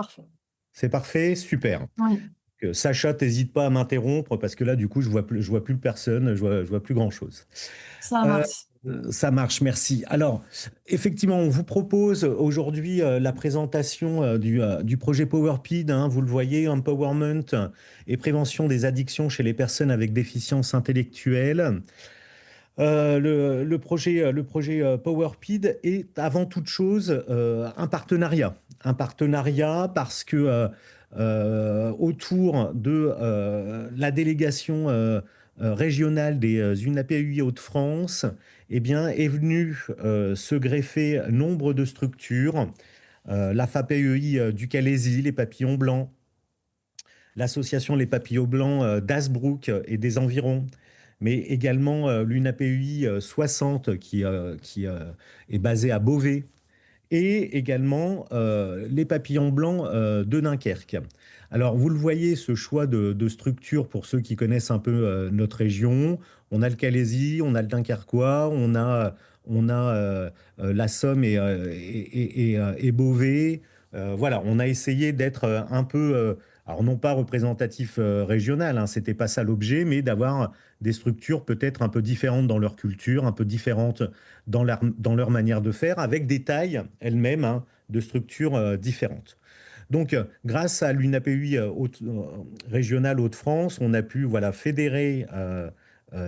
parfait. C'est parfait, super. Oui, Sacha, t'hésites pas à m'interrompre parce que là, du coup, je vois plus personne, je vois plus grand-chose. ça Euh, marche. Ça marche, merci. Alors, effectivement, on vous propose aujourd'hui la présentation du projet PowerPid, hein, vous le voyez, Empowerment et prévention des addictions chez les personnes avec déficience intellectuelle. Le projet PowerPid est avant toute chose un partenariat. Un partenariat parce que autour de la délégation régionale des UNAPEI Hauts-de-France, eh bien, est venu se greffer nombre de structures. La FAPEI du Calaisis, les Papillons Blancs, l'association Les Papillons Blancs d'Asbrook et des environs, mais également l'UNAPEI 60 qui est basée à Beauvais, et également les Papillons Blancs de Dunkerque. Alors, vous le voyez, ce choix de structure, pour ceux qui connaissent un peu notre région, on a le Calaisis, on a le Dunkerquois, on a la Somme et Beauvais. Voilà, on a essayé d'être un peu, alors non pas représentatif régional, hein, c'était pas ça l'objet, mais d'avoir des structures peut-être un peu différentes dans leur culture, un peu différentes dans leur manière de faire, avec des tailles elles-mêmes, hein, de structures différentes. Donc, grâce à l'UNAPEI régionale Hauts-de-France, on a pu voilà, fédérer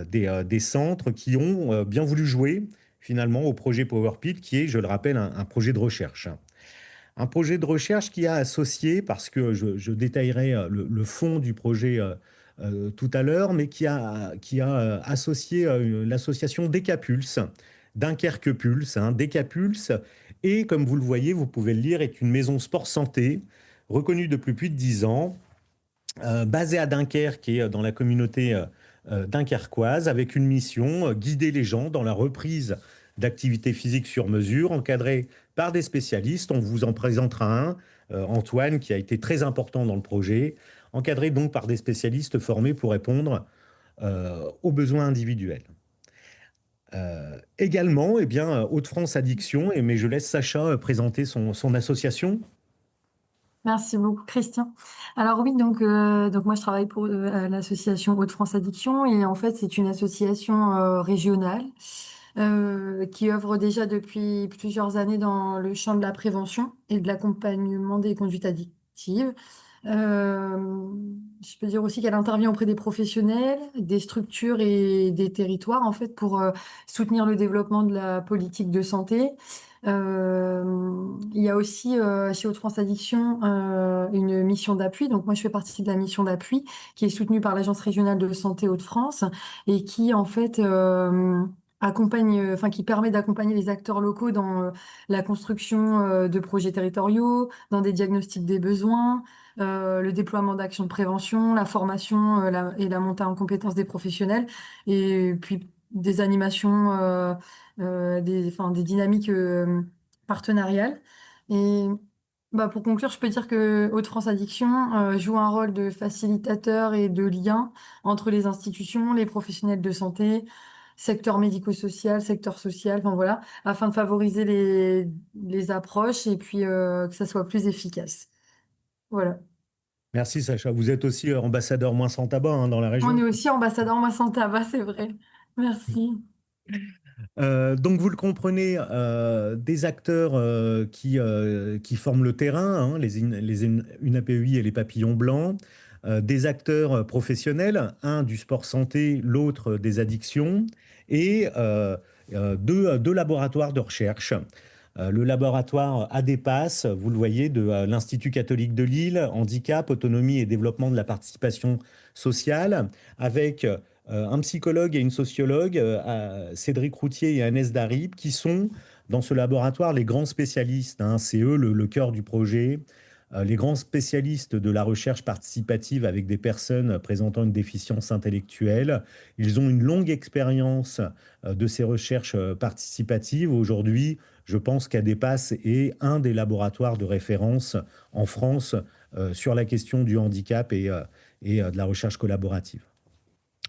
des centres qui ont bien voulu jouer finalement au projet PowerPit, qui est, je le rappelle, un projet de recherche. Un projet de recherche qui a associé, parce que je détaillerai le fond du projet tout à l'heure, mais qui a associé l'association Decapulse, Dunkerque Pulse, hein, Decapulse, et comme vous le voyez, vous pouvez le lire, est une maison sport santé reconnue depuis plus de 10 ans, basée à Dunkerque et dans la communauté dunkerquoise, avec une mission, guider les gens dans la reprise d'activités physiques sur mesure, encadrée par des spécialistes. On vous en présentera un, Antoine, qui a été très important dans le projet, encadré donc par des spécialistes formés pour répondre aux besoins individuels. Également, eh bien, Hauts-de-France Addiction, mais je laisse Sacha présenter son association. Merci beaucoup, Christian. Alors oui, donc moi je travaille pour l'association Hauts-de-France Addiction et en fait c'est une association régionale qui œuvre déjà depuis plusieurs années dans le champ de la prévention et de l'accompagnement des conduites addictives. Euh, je peux dire aussi qu'elle intervient auprès des professionnels, des structures et des territoires en fait pour soutenir le développement de la politique de santé. Il y a aussi chez Hauts-de-France Addiction une mission d'appui. Donc moi je fais partie de la mission d'appui qui est soutenue par l'Agence régionale de santé Hauts-de-France et qui en fait accompagne, enfin qui permet d'accompagner les acteurs locaux dans la construction de projets territoriaux, dans des diagnostics des besoins, le déploiement d'actions de prévention, la formation et la montée en compétences des professionnels, et puis des animations, enfin, des dynamiques partenariales. Et bah, pour conclure, je peux dire que Hauts-de-France Addiction joue un rôle de facilitateur et de lien entre les institutions, les professionnels de santé, secteur médico-social, secteur social, enfin voilà, afin de favoriser les approches et puis que ça soit plus efficace. Voilà. Merci Sacha. Vous êtes aussi ambassadeur moins sans tabac, hein, dans la On région. est aussi ambassadeur Moi Sans Tabac, c'est vrai. Merci. Donc vous le comprenez, des acteurs qui forment le terrain, hein, UNAPEI et les Papillons Blancs, des acteurs professionnels, un du sport santé, l'autre des addictions, et deux laboratoires de recherche. Le laboratoire ADEPAS, vous le voyez, de l'Institut catholique de Lille, handicap, autonomie et développement de la participation sociale, avec un psychologue et une sociologue, Cédric Routier et Agnès Darib, qui sont dans ce laboratoire les grands spécialistes, hein, c'est eux le cœur du projet, les grands spécialistes de la recherche participative avec des personnes présentant une déficience intellectuelle. Ils ont une longue expérience de ces recherches participatives. Aujourd'hui, je pense qu'ADEPAS est un des laboratoires de référence en France sur la question du handicap et de la recherche collaborative.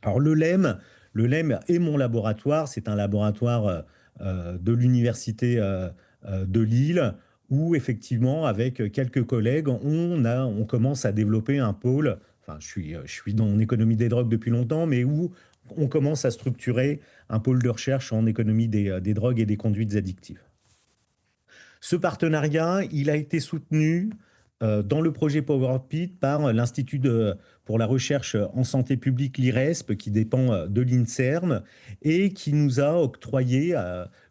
Alors le LEM est mon laboratoire, c'est un laboratoire de l'université de Lille où effectivement, avec quelques collègues, on commence à développer un pôle. Enfin, je suis dans économie des drogues depuis longtemps, mais où on commence à structurer un pôle de recherche en économie des drogues et des conduites addictives. Ce partenariat, il a été soutenu dans le projet PowerPit par pour la recherche en santé publique, l'IRESP, qui dépend de l'INSERM, et qui nous a octroyé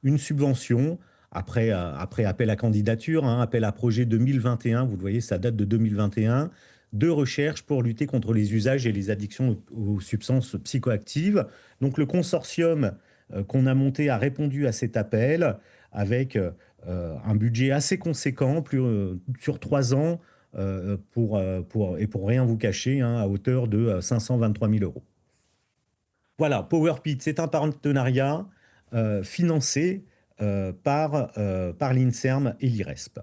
une subvention après appel à candidature, hein, appel à projet 2021, vous le voyez, ça date de 2021, de recherche pour lutter contre les usages et les addictions aux substances psychoactives. Donc le consortium qu'on a monté a répondu à cet appel avec un budget assez conséquent, sur 3 ans, et pour rien vous cacher, hein, à hauteur de 523 000 euros. Voilà, PowerPit, c'est un partenariat financé par l'INSERM et l'IRESP.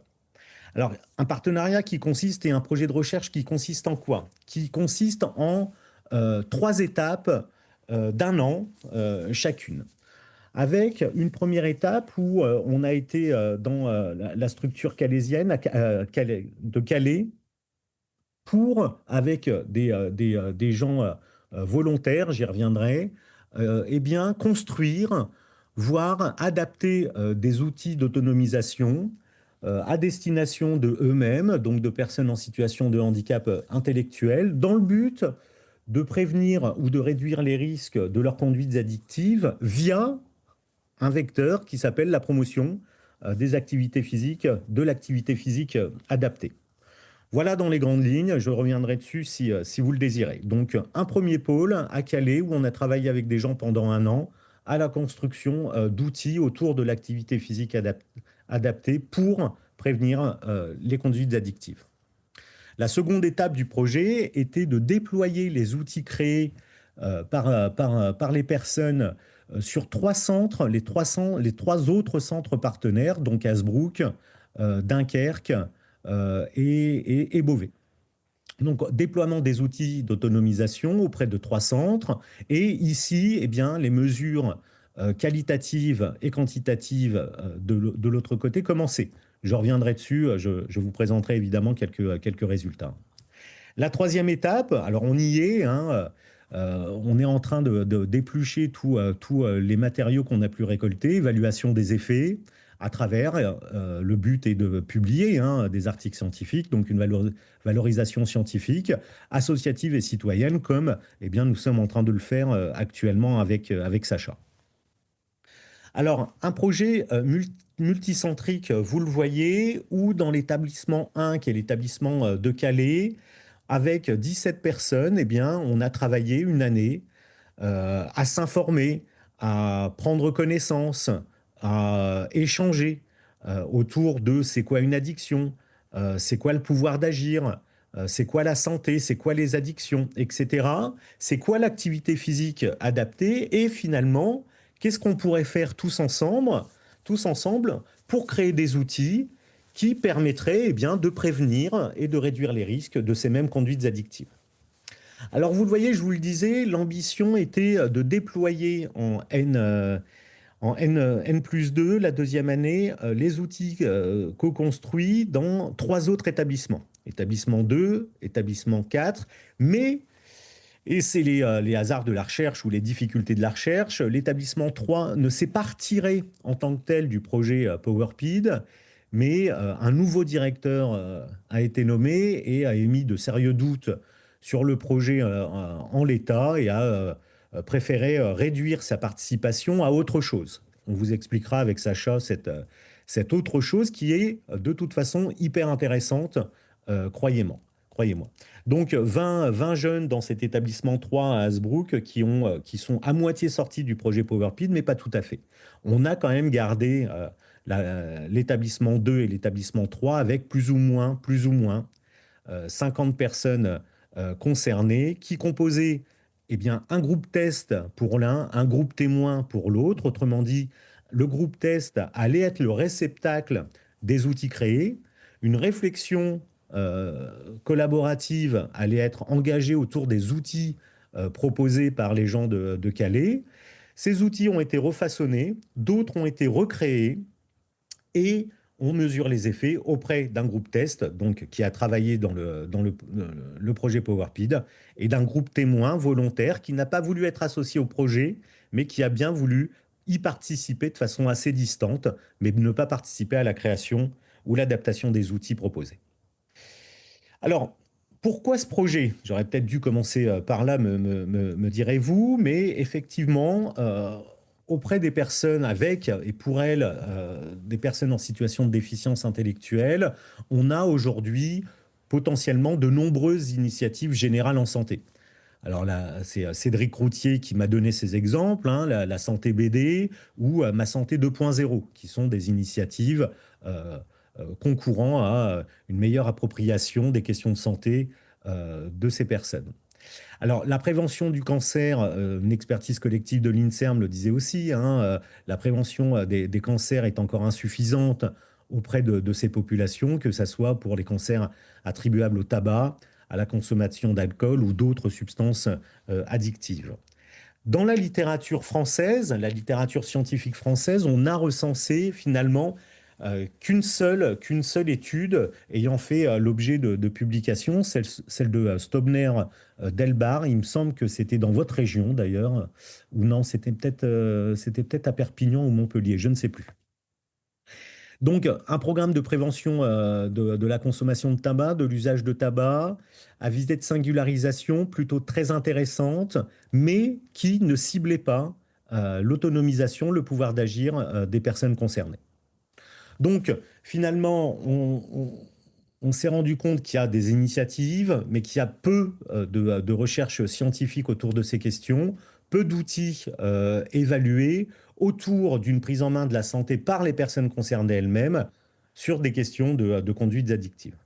Alors, un partenariat qui consiste, et un projet de recherche qui consiste en quoi? Qui consiste en 3 étapes d'1 an chacune, avec une première étape où on a été dans la structure calaisienne de Calais avec des gens volontaires, j'y reviendrai, eh bien, construire, voire adapter des outils d'autonomisation à destination de eux-mêmes, donc de personnes en situation de handicap intellectuel, dans le but de prévenir ou de réduire les risques de leurs conduites addictives via un vecteur qui s'appelle la promotion des activités physiques, de l'activité physique adaptée. Voilà dans les grandes lignes, je reviendrai dessus si vous le désirez. Donc un premier pôle à Calais où on a travaillé avec des gens pendant 1 an à la construction d'outils autour de l'activité physique adaptée pour prévenir les conduites addictives. La seconde étape du projet était de déployer les outils créés par les personnes sur 3 centres, les 3 autres centres partenaires, donc Hasbrook, Dunkerque et Beauvais. Donc, déploiement des outils d'autonomisation auprès de 3 centres. Et ici, eh bien, les mesures qualitatives et quantitatives de l'autre côté commençaient. Je reviendrai dessus, je vous présenterai évidemment quelques résultats. La troisième étape, alors on y est, hein, on est en train d'éplucher tous les matériaux qu'on a pu récolter, évaluation des effets à travers, le but est de publier hein, des articles scientifiques, donc une valorisation scientifique, associative et citoyenne, comme eh bien, nous sommes en train de le faire actuellement avec Sacha. Alors, un projet multicentrique, vous le voyez, où dans l'établissement 1, qui est l'établissement de Calais, avec 17 personnes, eh bien, on a travaillé une année à s'informer, à prendre connaissance, à échanger autour de c'est quoi une addiction, c'est quoi le pouvoir d'agir, c'est quoi la santé, c'est quoi les addictions, etc. C'est quoi l'activité physique adaptée et finalement, qu'est-ce qu'on pourrait faire tous ensemble pour créer des outils qui permettraient eh bien, de prévenir et de réduire les risques de ces mêmes conduites addictives. Alors vous le voyez, je vous le disais, l'ambition était de déployer en N plus 2, la deuxième année, les outils co-construits dans 3 autres établissements. Établissement 2, établissement 4, mais, et c'est les hasards de la recherche ou les difficultés de la recherche, l'établissement 3 ne s'est pas retiré en tant que tel du projet PowerPid, mais un nouveau directeur a été nommé et a émis de sérieux doutes sur le projet en l'état et a préféré réduire sa participation à autre chose. On vous expliquera avec Sacha cette autre chose qui est de toute façon hyper intéressante, croyez-moi. Croyez-moi. Donc 20 jeunes dans cet établissement 3 à Hasbrook qui sont à moitié sortis du projet PowerPid, mais pas tout à fait. On a quand même gardé l'établissement 2 et l'établissement 3 avec plus ou moins 50 personnes concernées qui composaient eh bien, un groupe test pour l'un, un groupe témoin pour l'autre. Autrement dit, le groupe test allait être le réceptacle des outils créés. Une réflexion collaborative allait être engagée autour des outils proposés par les gens de Calais. Ces outils ont été refaçonnés, d'autres ont été recréés et on mesure les effets auprès d'un groupe test, donc qui a travaillé dans le projet PowerPid, et d'un groupe témoin volontaire qui n'a pas voulu être associé au projet, mais qui a bien voulu y participer de façon assez distante, mais ne pas participer à la création ou l'adaptation des outils proposés. Alors, pourquoi ce projet? J'aurais peut-être dû commencer par là, me direz-vous, mais effectivement, auprès des personnes avec et pour elles, des personnes en situation de déficience intellectuelle, on a aujourd'hui potentiellement de nombreuses initiatives générales en santé. Alors là, c'est Cédric Routier qui m'a donné ces exemples, hein, la santé BD ou Ma santé 2.0, qui sont des initiatives euh, concourant à une meilleure appropriation des questions de santé de ces personnes. Alors, la prévention du cancer, une expertise collective de l'INSERM le disait aussi, hein, la prévention des cancers est encore insuffisante auprès de ces populations, que ce soit pour les cancers attribuables au tabac, à la consommation d'alcool ou d'autres substances addictives. Dans la littérature française, la littérature scientifique française, on a recensé finalement qu'une seule étude ayant fait l'objet de publications, celle de Stobner Delbar. Il me semble que c'était dans votre région d'ailleurs, ou non, c'était peut-être à Perpignan ou Montpellier, je ne sais plus. Donc, un programme de prévention de la consommation de tabac, de l'usage de tabac, à visée de singularisation plutôt très intéressante, mais qui ne ciblait pas l'autonomisation, le pouvoir d'agir des personnes concernées. Donc, finalement, on s'est rendu compte qu'il y a des initiatives, mais qu'il y a peu de recherche scientifique autour de ces questions, peu d'outils évalués autour d'une prise en main de la santé par les personnes concernées elles-mêmes sur des questions de conduites addictives.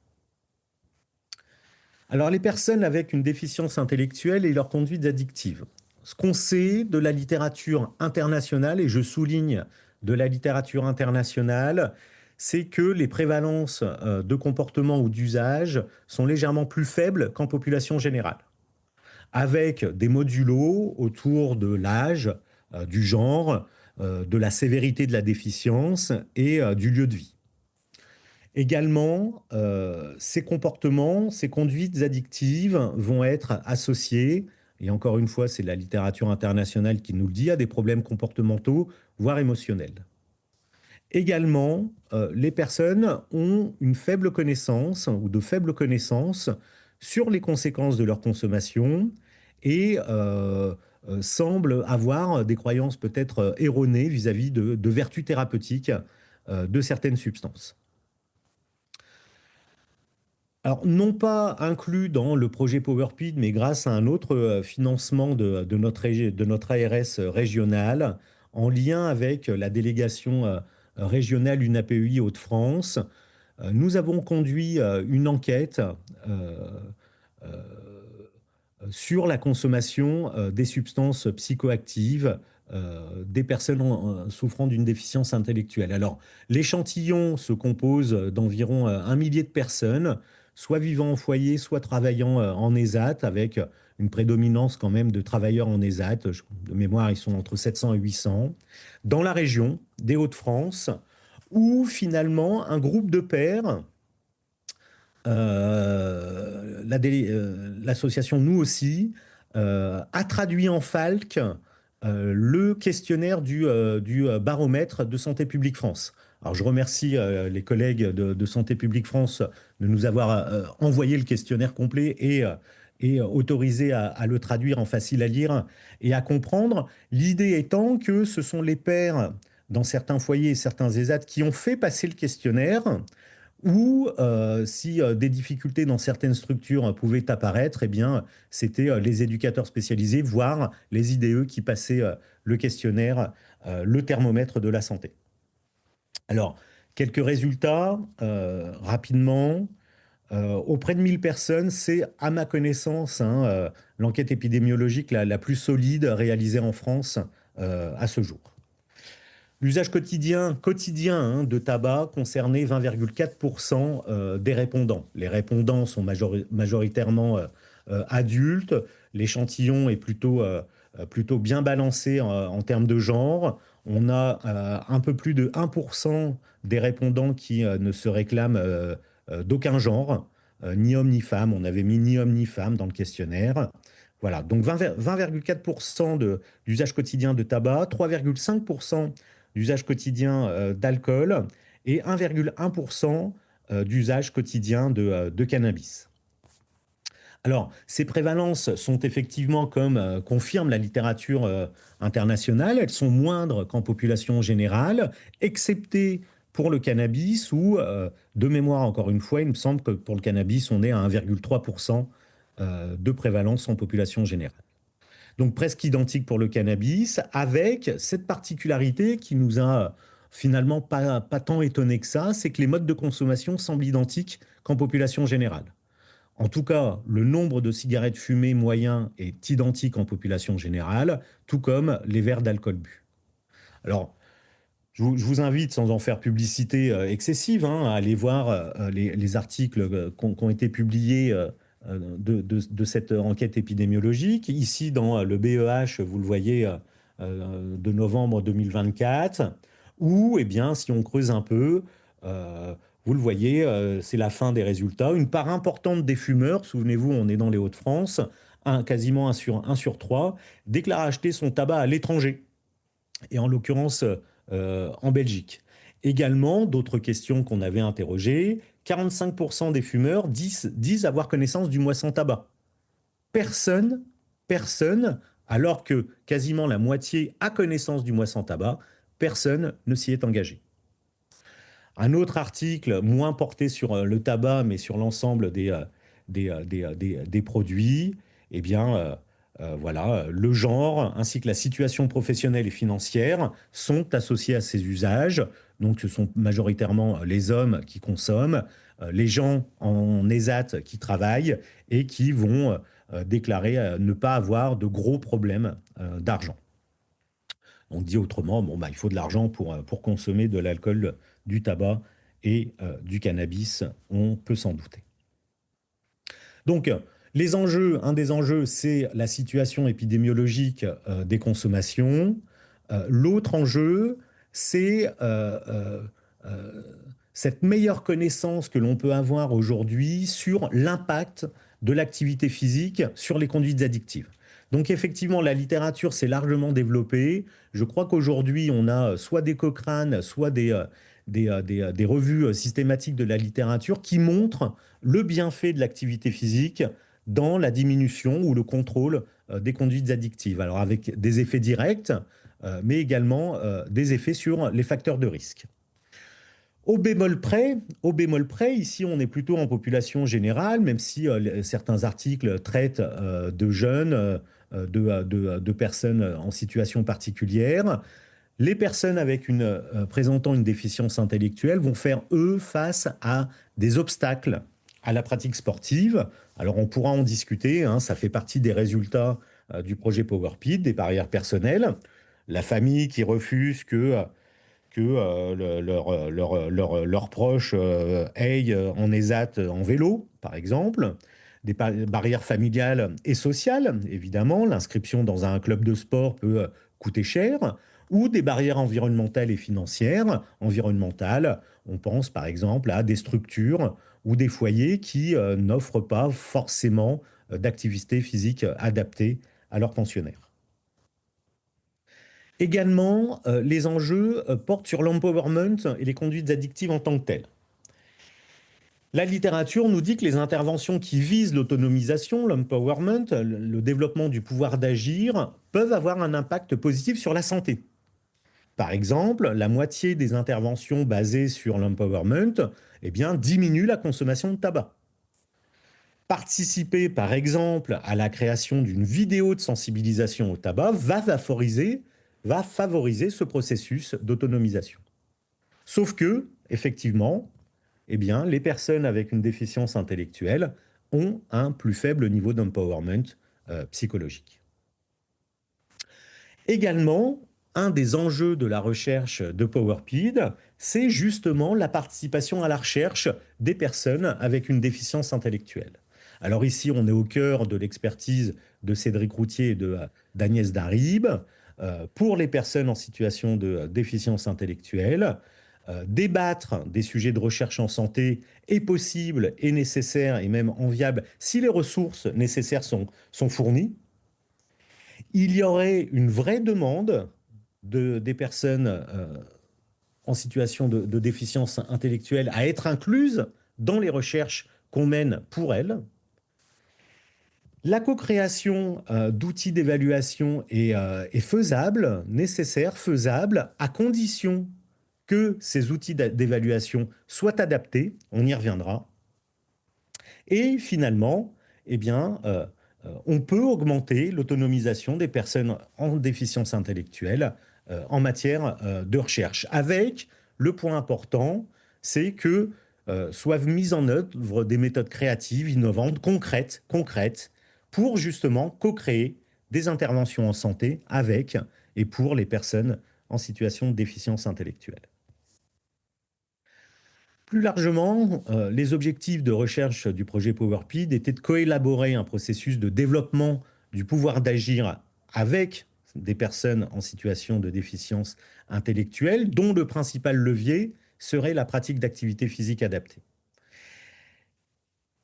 Alors, les personnes avec une déficience intellectuelle et leurs conduites addictives. Ce qu'on sait de la littérature internationale, et je souligne de la littérature internationale, c'est que les prévalences de comportement ou d'usage sont légèrement plus faibles qu'en population générale, avec des modulos autour de l'âge, du genre, de la sévérité de la déficience et du lieu de vie. Également, ces comportements, ces conduites addictives vont être associés, et encore une fois, c'est la littérature internationale qui nous le dit, à des problèmes comportementaux, voire émotionnels. Également, les personnes ont une faible connaissance ou de faibles connaissances sur les conséquences de leur consommation et semblent avoir des croyances peut-être erronées vis-à-vis de vertus thérapeutiques de certaines substances. Alors, non pas inclus dans le projet PowerPid, mais grâce à un autre financement de notre ARS régionale, en lien avec la délégation régionale UNAPEI Hauts-de-France, nous avons conduit une enquête euh, euh, sur la consommation des substances psychoactives des personnes souffrant d'une déficience intellectuelle. Alors, l'échantillon se compose d'environ 1 millier de personnes, soit vivant en foyer, soit travaillant en ESAT, avec une prédominance quand même de travailleurs en ESAT. De mémoire, ils sont entre 700 et 800, dans la région des Hauts-de-France, où finalement un groupe de pairs, l'association Nous aussi, a traduit en FALC le questionnaire du baromètre de Santé publique France. Alors je remercie les collègues de Santé publique France de nous avoir envoyé le questionnaire complet et autorisé à le traduire en facile à lire et à comprendre. L'idée étant que ce sont les pairs dans certains foyers et certains ESAT qui ont fait passer le questionnaire, ou si des difficultés dans certaines structures pouvaient apparaître, eh bien, c'était les éducateurs spécialisés, voire les IDE qui passaient le questionnaire, le thermomètre de la santé. Alors, quelques résultats rapidement. Auprès de 1000 personnes, c'est, à ma connaissance, hein, l'enquête épidémiologique la plus solide réalisée en France à ce jour. L'usage quotidien hein, de tabac concernait 20,4% des répondants. Les répondants sont majoritairement adultes. L'échantillon est plutôt bien balancé en termes de genre, On a un peu plus de 1% des répondants qui ne se réclament d'aucun genre, ni homme ni femme. On avait mis ni homme ni femme dans le questionnaire. Voilà, donc 20,4% d'usage quotidien de tabac, 3,5% d'usage quotidien d'alcool et 1,1% d'usage quotidien de cannabis. Alors, ces prévalences sont effectivement, comme confirme la littérature internationale, elles sont moindres qu'en population générale, excepté pour le cannabis, où, de mémoire encore une fois, il me semble que pour le cannabis, on est à 1,3% de prévalence en population générale. Donc presque identique pour le cannabis, avec cette particularité qui nous a finalement pas tant étonné que ça, c'est que les modes de consommation semblent identiques qu'en population générale. En tout cas, le nombre de cigarettes fumées moyen est identique en population générale, tout comme les verres d'alcool bu. Alors, je vous invite, sans en faire publicité excessive, hein, à aller voir les articles qui ont été publiés de cette enquête épidémiologique. Ici, dans le BEH, vous le voyez, de novembre 2024, où, eh bien, si on creuse un peu, euh, vous le voyez, c'est la fin des résultats. Une part importante des fumeurs, souvenez-vous, on est dans les Hauts-de-France, quasiment un sur 3, déclarent acheter son tabac à l'étranger et en l'occurrence en Belgique. Également, d'autres questions qu'on avait interrogées, 45% des fumeurs disent avoir connaissance du mois sans tabac. Personne, personne, alors que quasiment la moitié a connaissance du mois sans tabac, personne ne s'y est engagé. Un autre article, moins porté sur le tabac, mais sur l'ensemble des produits, eh bien, voilà, le genre ainsi que la situation professionnelle et financière sont associés à ces usages. Donc, ce sont majoritairement les hommes qui consomment, les gens en ESAT qui travaillent et qui vont déclarer ne pas avoir de gros problèmes d'argent. On dit autrement, bon, bah, il faut de l'argent pour consommer de l'alcool, du tabac et du cannabis, on peut s'en douter. Donc, les enjeux, un des enjeux, c'est la situation épidémiologique des consommations. L'autre enjeu, c'est cette meilleure connaissance que l'on peut avoir aujourd'hui sur l'impact de l'activité physique sur les conduites addictives. Donc effectivement, la littérature s'est largement développée. Je crois qu'aujourd'hui, on a soit des Cochrane, soit des revues systématiques de la littérature qui montrent le bienfait de l'activité physique dans la diminution ou le contrôle des conduites addictives. Alors avec des effets directs, mais également des effets sur les facteurs de risque. Au bémol près, ici on est plutôt en population générale, même si certains articles traitent de jeunes, de personnes en situation particulière. Les personnes présentant une déficience intellectuelle vont faire, eux, face à des obstacles à la pratique sportive. Alors on pourra en discuter, hein, ça fait partie des résultats du projet PowerPid, des barrières personnelles. La famille qui refuse que leurs proches aillent en ESAT en vélo, par exemple. Des barrières familiales et sociales, évidemment. L'inscription dans un club de sport peut coûter cher. Ou des barrières environnementales et financières. Environnementales, on pense par exemple à des structures ou des foyers qui n'offrent pas forcément d'activité physique adaptée à leurs pensionnaires. Également, les enjeux portent sur l'empowerment et les conduites addictives en tant que telles. La littérature nous dit que les interventions qui visent l'autonomisation, l'empowerment, le développement du pouvoir d'agir, peuvent avoir un impact positif sur la santé. Par exemple, la moitié des interventions basées sur l'empowerment eh bien, diminuent la consommation de tabac. Participer, par exemple, à la création d'une vidéo de sensibilisation au tabac va favoriser ce processus d'autonomisation. Sauf que, effectivement, eh bien, les personnes avec une déficience intellectuelle ont un plus faible niveau d'empowerment psychologique. Également, un des enjeux de la recherche de PowerPid, c'est justement la participation à la recherche des personnes avec une déficience intellectuelle. Alors ici, on est au cœur de l'expertise de Cédric Routier et d'Agnès Darib. pour les personnes en situation de déficience intellectuelle. Débattre des sujets de recherche en santé est possible et nécessaire et même enviable si les ressources nécessaires sont fournies. Il y aurait une vraie demande des personnes en situation de déficience intellectuelle à être incluses dans les recherches qu'on mène pour elles. La co-création d'outils d'évaluation est faisable, nécessaire, faisable, à condition que ces outils d'évaluation soient adaptés, on y reviendra. Et finalement, eh bien, on peut augmenter l'autonomisation des personnes en déficience intellectuelle en matière de recherche, avec le point important, c'est que soient mises en œuvre des méthodes créatives, innovantes, concrètes, pour justement co-créer des interventions en santé avec et pour les personnes en situation de déficience intellectuelle. Plus largement, les objectifs de recherche du projet PowerPID étaient de coélaborer un processus de développement du pouvoir d'agir avec des personnes en situation de déficience intellectuelle, dont le principal levier serait la pratique d'activité physique adaptée.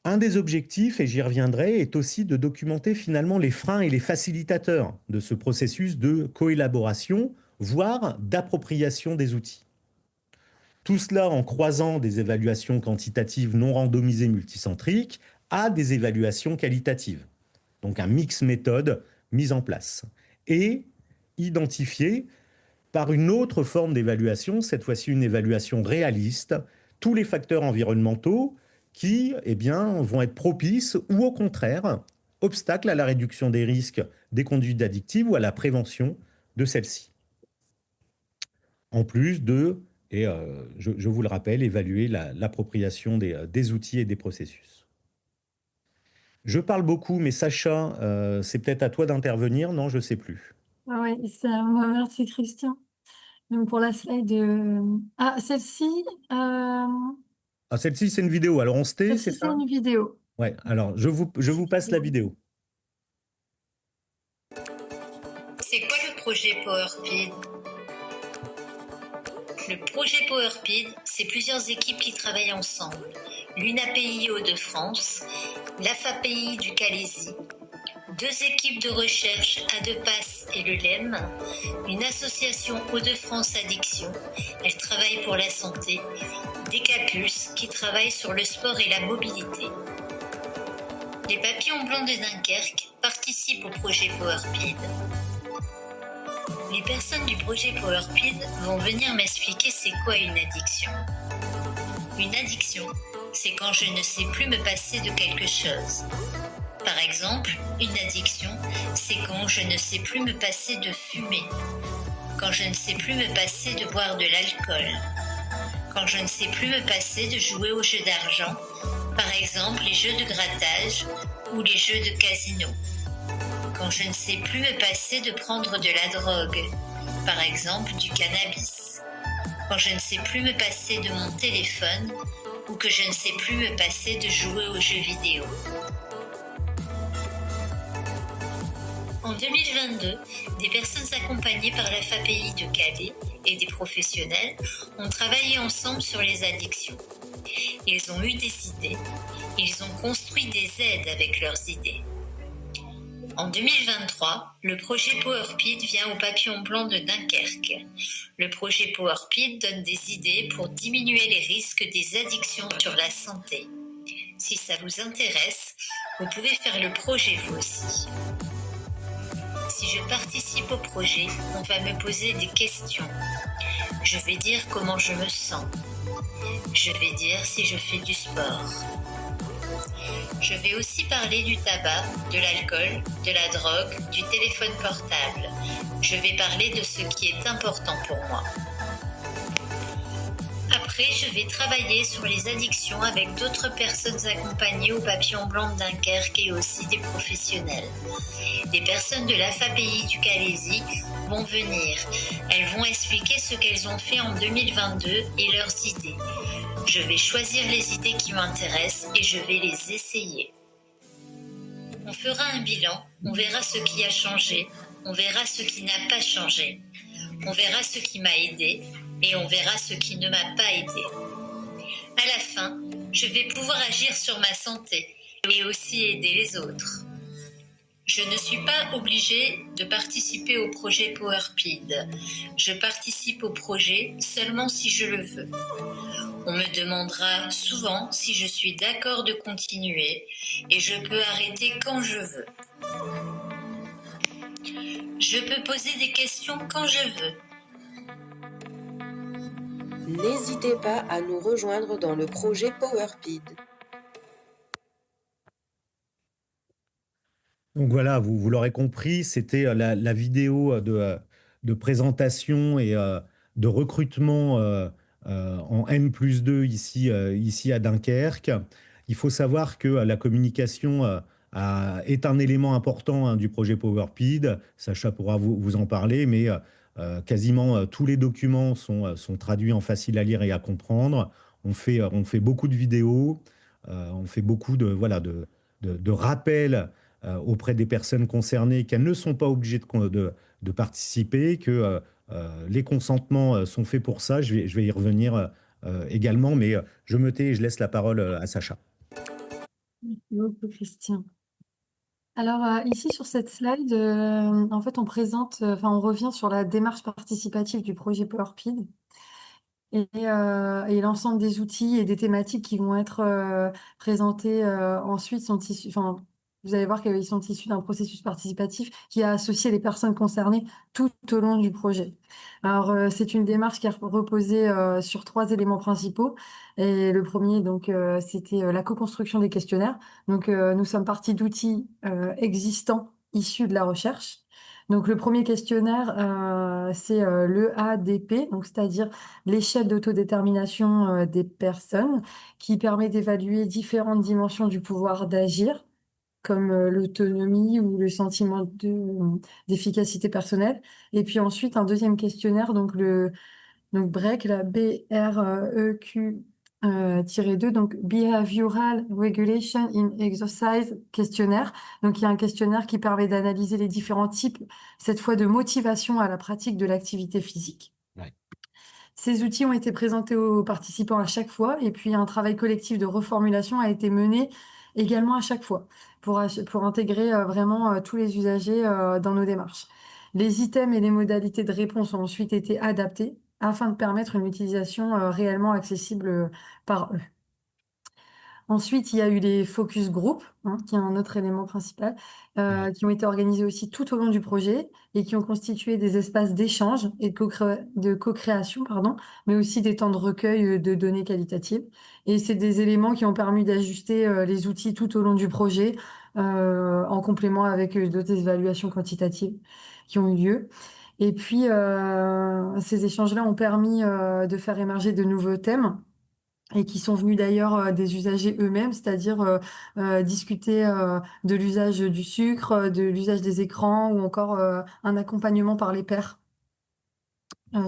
Un des objectifs, et j'y reviendrai, est aussi de documenter finalement les freins et les facilitateurs de ce processus de coélaboration, voire d'appropriation des outils. Tout cela en croisant des évaluations quantitatives non randomisées multicentriques à des évaluations qualitatives. Donc un mix méthode mis en place. Et identifier par une autre forme d'évaluation, cette fois-ci une évaluation réaliste, tous les facteurs environnementaux qui vont être propices ou au contraire obstacles à la réduction des risques des conduites addictives ou à la prévention de celles-ci. En plus de, je vous le rappelle, évaluer l'appropriation des outils et des processus. Je parle beaucoup, mais Sacha, c'est peut-être à toi d'intervenir, non, je ne sais plus. Ah ouais, merci Christian. Donc pour la slide, celle-ci, Celle-ci, c'est une vidéo. Alors, on se tait, c'est celle-ci, c'est ça? une vidéo. Ouais, alors je vous passe la vidéo. C'est quoi le projet PowerPID? Le projet PowerPID, c'est plusieurs équipes qui travaillent ensemble. L'UNAPI Hauts-de-France, l'AFAPI du Calaisis, 2 équipes de recherche, ADEPAS et le LEM, une association Hauts-de-France Addiction, elle travaille pour la santé, Decapulse qui travaille sur le sport et la mobilité. Les Papillons Blancs de Dunkerque participent au projet PowerPID. Les personnes du projet PowerPID vont venir m'expliquer c'est quoi une addiction. Une addiction, c'est quand je ne sais plus me passer de quelque chose. Par exemple, une addiction, c'est quand je ne sais plus me passer de fumer, quand je ne sais plus me passer de boire de l'alcool, quand je ne sais plus me passer de jouer aux jeux d'argent, par exemple les jeux de grattage ou les jeux de casino. Quand je ne sais plus me passer de prendre de la drogue, par exemple du cannabis. Quand je ne sais plus me passer de mon téléphone ou que je ne sais plus me passer de jouer aux jeux vidéo. En 2022, des personnes accompagnées par la FAPI de Calais et des professionnels ont travaillé ensemble sur les addictions. Ils ont eu des idées, ils ont construit des aides avec leurs idées. En 2023, le projet PowerPID vient au Papillon Blanc de Dunkerque. Le projet PowerPID donne des idées pour diminuer les risques des addictions sur la santé. Si ça vous intéresse, vous pouvez faire le projet vous aussi. Si je participe au projet, on va me poser des questions. Je vais dire comment je me sens. Je vais dire si je fais du sport. Je vais aussi parler du tabac, de l'alcool, de la drogue, du téléphone portable. Je vais parler de ce qui est important pour moi. Après, je vais travailler sur les addictions avec d'autres personnes accompagnées au Papillon Blanc de Dunkerque et aussi des professionnels. Des personnes de l'AFAPI du Calaisis vont venir. Elles vont expliquer ce qu'elles ont fait en 2022 et leurs idées. Je vais choisir les idées qui m'intéressent et je vais les essayer. On fera un bilan, on verra ce qui a changé, On verra ce qui n'a pas changé. On verra ce qui m'a aidé et on verra ce qui ne m'a pas aidé. À la fin, je vais pouvoir agir sur ma santé et aussi aider les autres. Je ne suis pas obligée de participer au projet PowerPid. Je participe au projet seulement si je le veux. On me demandera souvent si je suis d'accord de continuer et je peux arrêter quand je veux. Je peux poser des questions quand je veux. N'hésitez pas à nous rejoindre dans le projet PowerPid. Donc voilà, vous l'aurez compris, c'était la vidéo de présentation et de recrutement en N+2 ici à Dunkerque. Il faut savoir que la communication est un élément important du projet PowerPid. Sacha pourra vous en parler, mais quasiment tous les documents sont traduits en facile à lire et à comprendre. On fait beaucoup de vidéos, on fait beaucoup voilà, de rappels auprès des personnes concernées qu'elles ne sont pas obligées de participer, que les consentements sont faits pour ça. Je vais y revenir également, mais je me tais et je laisse la parole à Sacha. Merci beaucoup, Christian. Alors, ici, sur cette slide, en fait, on présente, enfin, on revient sur la démarche participative du projet PowerPid et l'ensemble des outils et des thématiques qui vont être présentés ensuite sont issus, enfin, vous allez voir qu'ils sont issus d'un processus participatif qui a associé les personnes concernées tout au long du projet. Alors, c'est une démarche qui a reposé sur 3 éléments principaux. Et le premier, donc, c'était la co-construction des questionnaires. Donc, nous sommes partis d'outils existants issus de la recherche. Donc, le premier questionnaire, c'est l'EADP, donc c'est-à-dire l'échelle d'autodétermination des personnes, qui permet d'évaluer différentes dimensions du pouvoir d'agir, comme l'autonomie ou le sentiment d'efficacité personnelle. Et puis ensuite, un deuxième questionnaire, donc BREQ, la BREQ-2, donc Behavioral Regulation in Exercise questionnaire. Donc, il y a un questionnaire qui permet d'analyser les différents types, cette fois de motivation à la pratique de l'activité physique. Ouais. Ces outils ont été présentés aux participants à chaque fois, et puis un travail collectif de reformulation a été mené également à chaque fois pour intégrer vraiment tous les usagers dans nos démarches. Les items et les modalités de réponse ont ensuite été adaptés afin de permettre une utilisation réellement accessible par eux. Ensuite, il y a eu les focus group, qui est un autre élément principal, qui ont été organisés aussi tout au long du projet et qui ont constitué des espaces d'échange et de co-création, pardon, mais aussi des temps de recueil de données qualitatives. Et c'est des éléments qui ont permis d'ajuster les outils tout au long du projet, en complément avec d'autres évaluations quantitatives qui ont eu lieu. Et puis, ces échanges-là ont permis de faire émerger de nouveaux thèmes et qui sont venus d'ailleurs des usagers eux-mêmes, c'est-à-dire discuter de l'usage du sucre, de l'usage des écrans ou encore un accompagnement par les pairs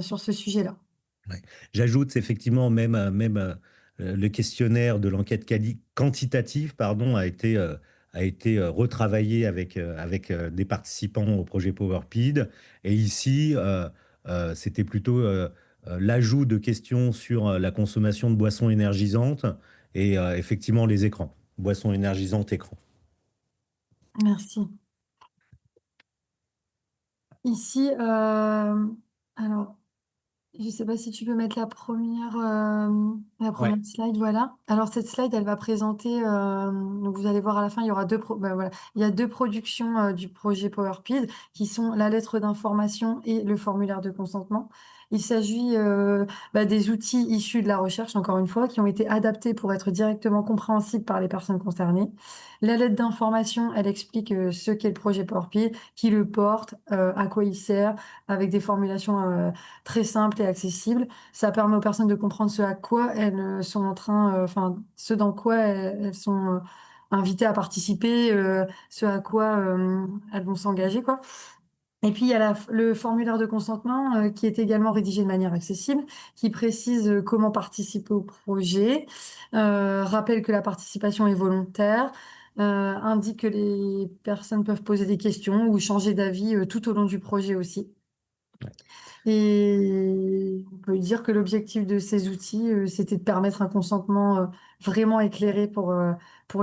sur ce sujet-là. Ouais. J'ajoute effectivement même le questionnaire de l'enquête quantitative pardon, a été retravaillé avec des participants au projet PowerPid. Et ici, c'était plutôt l'ajout de questions sur la consommation de boissons énergisantes et effectivement les écrans, boissons énergisantes, écrans. Merci. Ici, alors, je ne sais pas si tu peux mettre la première Ouais. slide, voilà. Alors cette slide, elle va présenter, donc vous allez voir à la fin, il y aura voilà. Il y a 2 productions du projet PowerPid qui sont la lettre d'information et le formulaire de consentement. Il s'agit des outils issus de la recherche, encore une fois, qui ont été adaptés pour être directement compréhensibles par les personnes concernées. La lettre d'information, elle explique ce qu'est le projet PowerPid, qui le porte, à quoi il sert, avec des formulations très simple et accessible. Ça permet aux personnes de comprendre ce à quoi elles sont en train, enfin, ce dans quoi elles sont invitées à participer, ce à quoi elles vont s'engager, quoi. Et puis, il y a le formulaire de consentement qui est également rédigé de manière accessible, qui précise comment participer au projet, rappelle que la participation est volontaire, indique que les personnes peuvent poser des questions ou changer d'avis tout au long du projet aussi. Et on peut dire que l'objectif de ces outils, c'était de permettre un consentement vraiment éclairé pour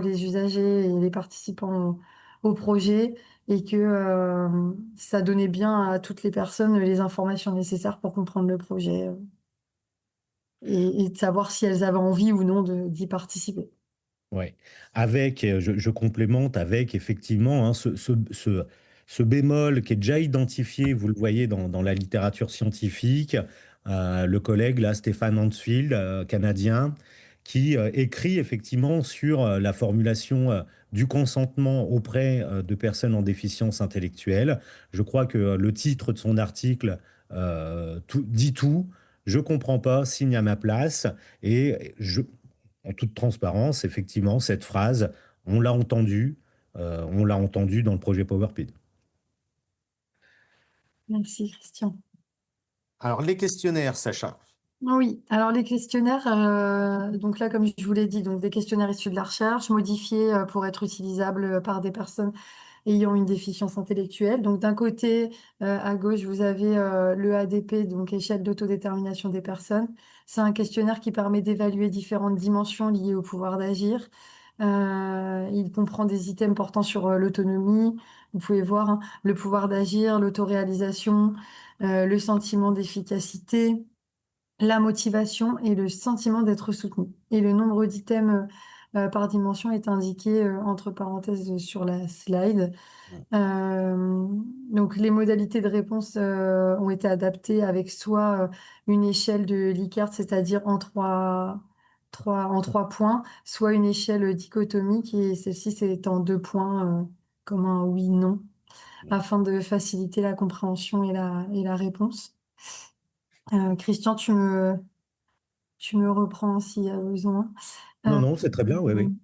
les usagers et les participants au projet, et que ça donnait bien à toutes les personnes les informations nécessaires pour comprendre le projet et de savoir si elles avaient envie ou non d'y participer. Ouais. Avec, je complémente avec effectivement hein, ce bémol qui est déjà identifié, vous le voyez dans la littérature scientifique, le collègue là, Stéphane Hansfield, canadien, qui écrit effectivement sur la formulation du consentement auprès de personnes en déficience intellectuelle. Je crois que le titre de son article dit tout. Je comprends pas, signe à ma place. Et en toute transparence, effectivement, cette phrase, on l'a entendu dans le projet PowerPid. Merci, Christian. Alors, les questionnaires, Sacha. Oui, alors les questionnaires, donc là, comme je vous l'ai dit, donc des questionnaires issus de la recherche, modifiés pour être utilisables par des personnes ayant une déficience intellectuelle. Donc d'un côté, à gauche, vous avez le ADP, donc échelle d'autodétermination des personnes. C'est un questionnaire qui permet d'évaluer différentes dimensions liées au pouvoir d'agir. Il comprend des items portant sur l'autonomie. Vous pouvez voir hein, le pouvoir d'agir, l'autoréalisation, le sentiment d'efficacité, la motivation et le sentiment d'être soutenu. Et le nombre d'items par dimension est indiqué entre parenthèses sur la slide. Euh, donc les modalités de réponse ont été adaptées avec soit une échelle de Likert, c'est-à-dire en trois points, soit une échelle dichotomique, et celle-ci c'est en 2 points, comme un oui-non, afin de faciliter la compréhension et la réponse. Christian, tu me reprends s'il y a besoin. Non, non, c'est très bien, oui, oui.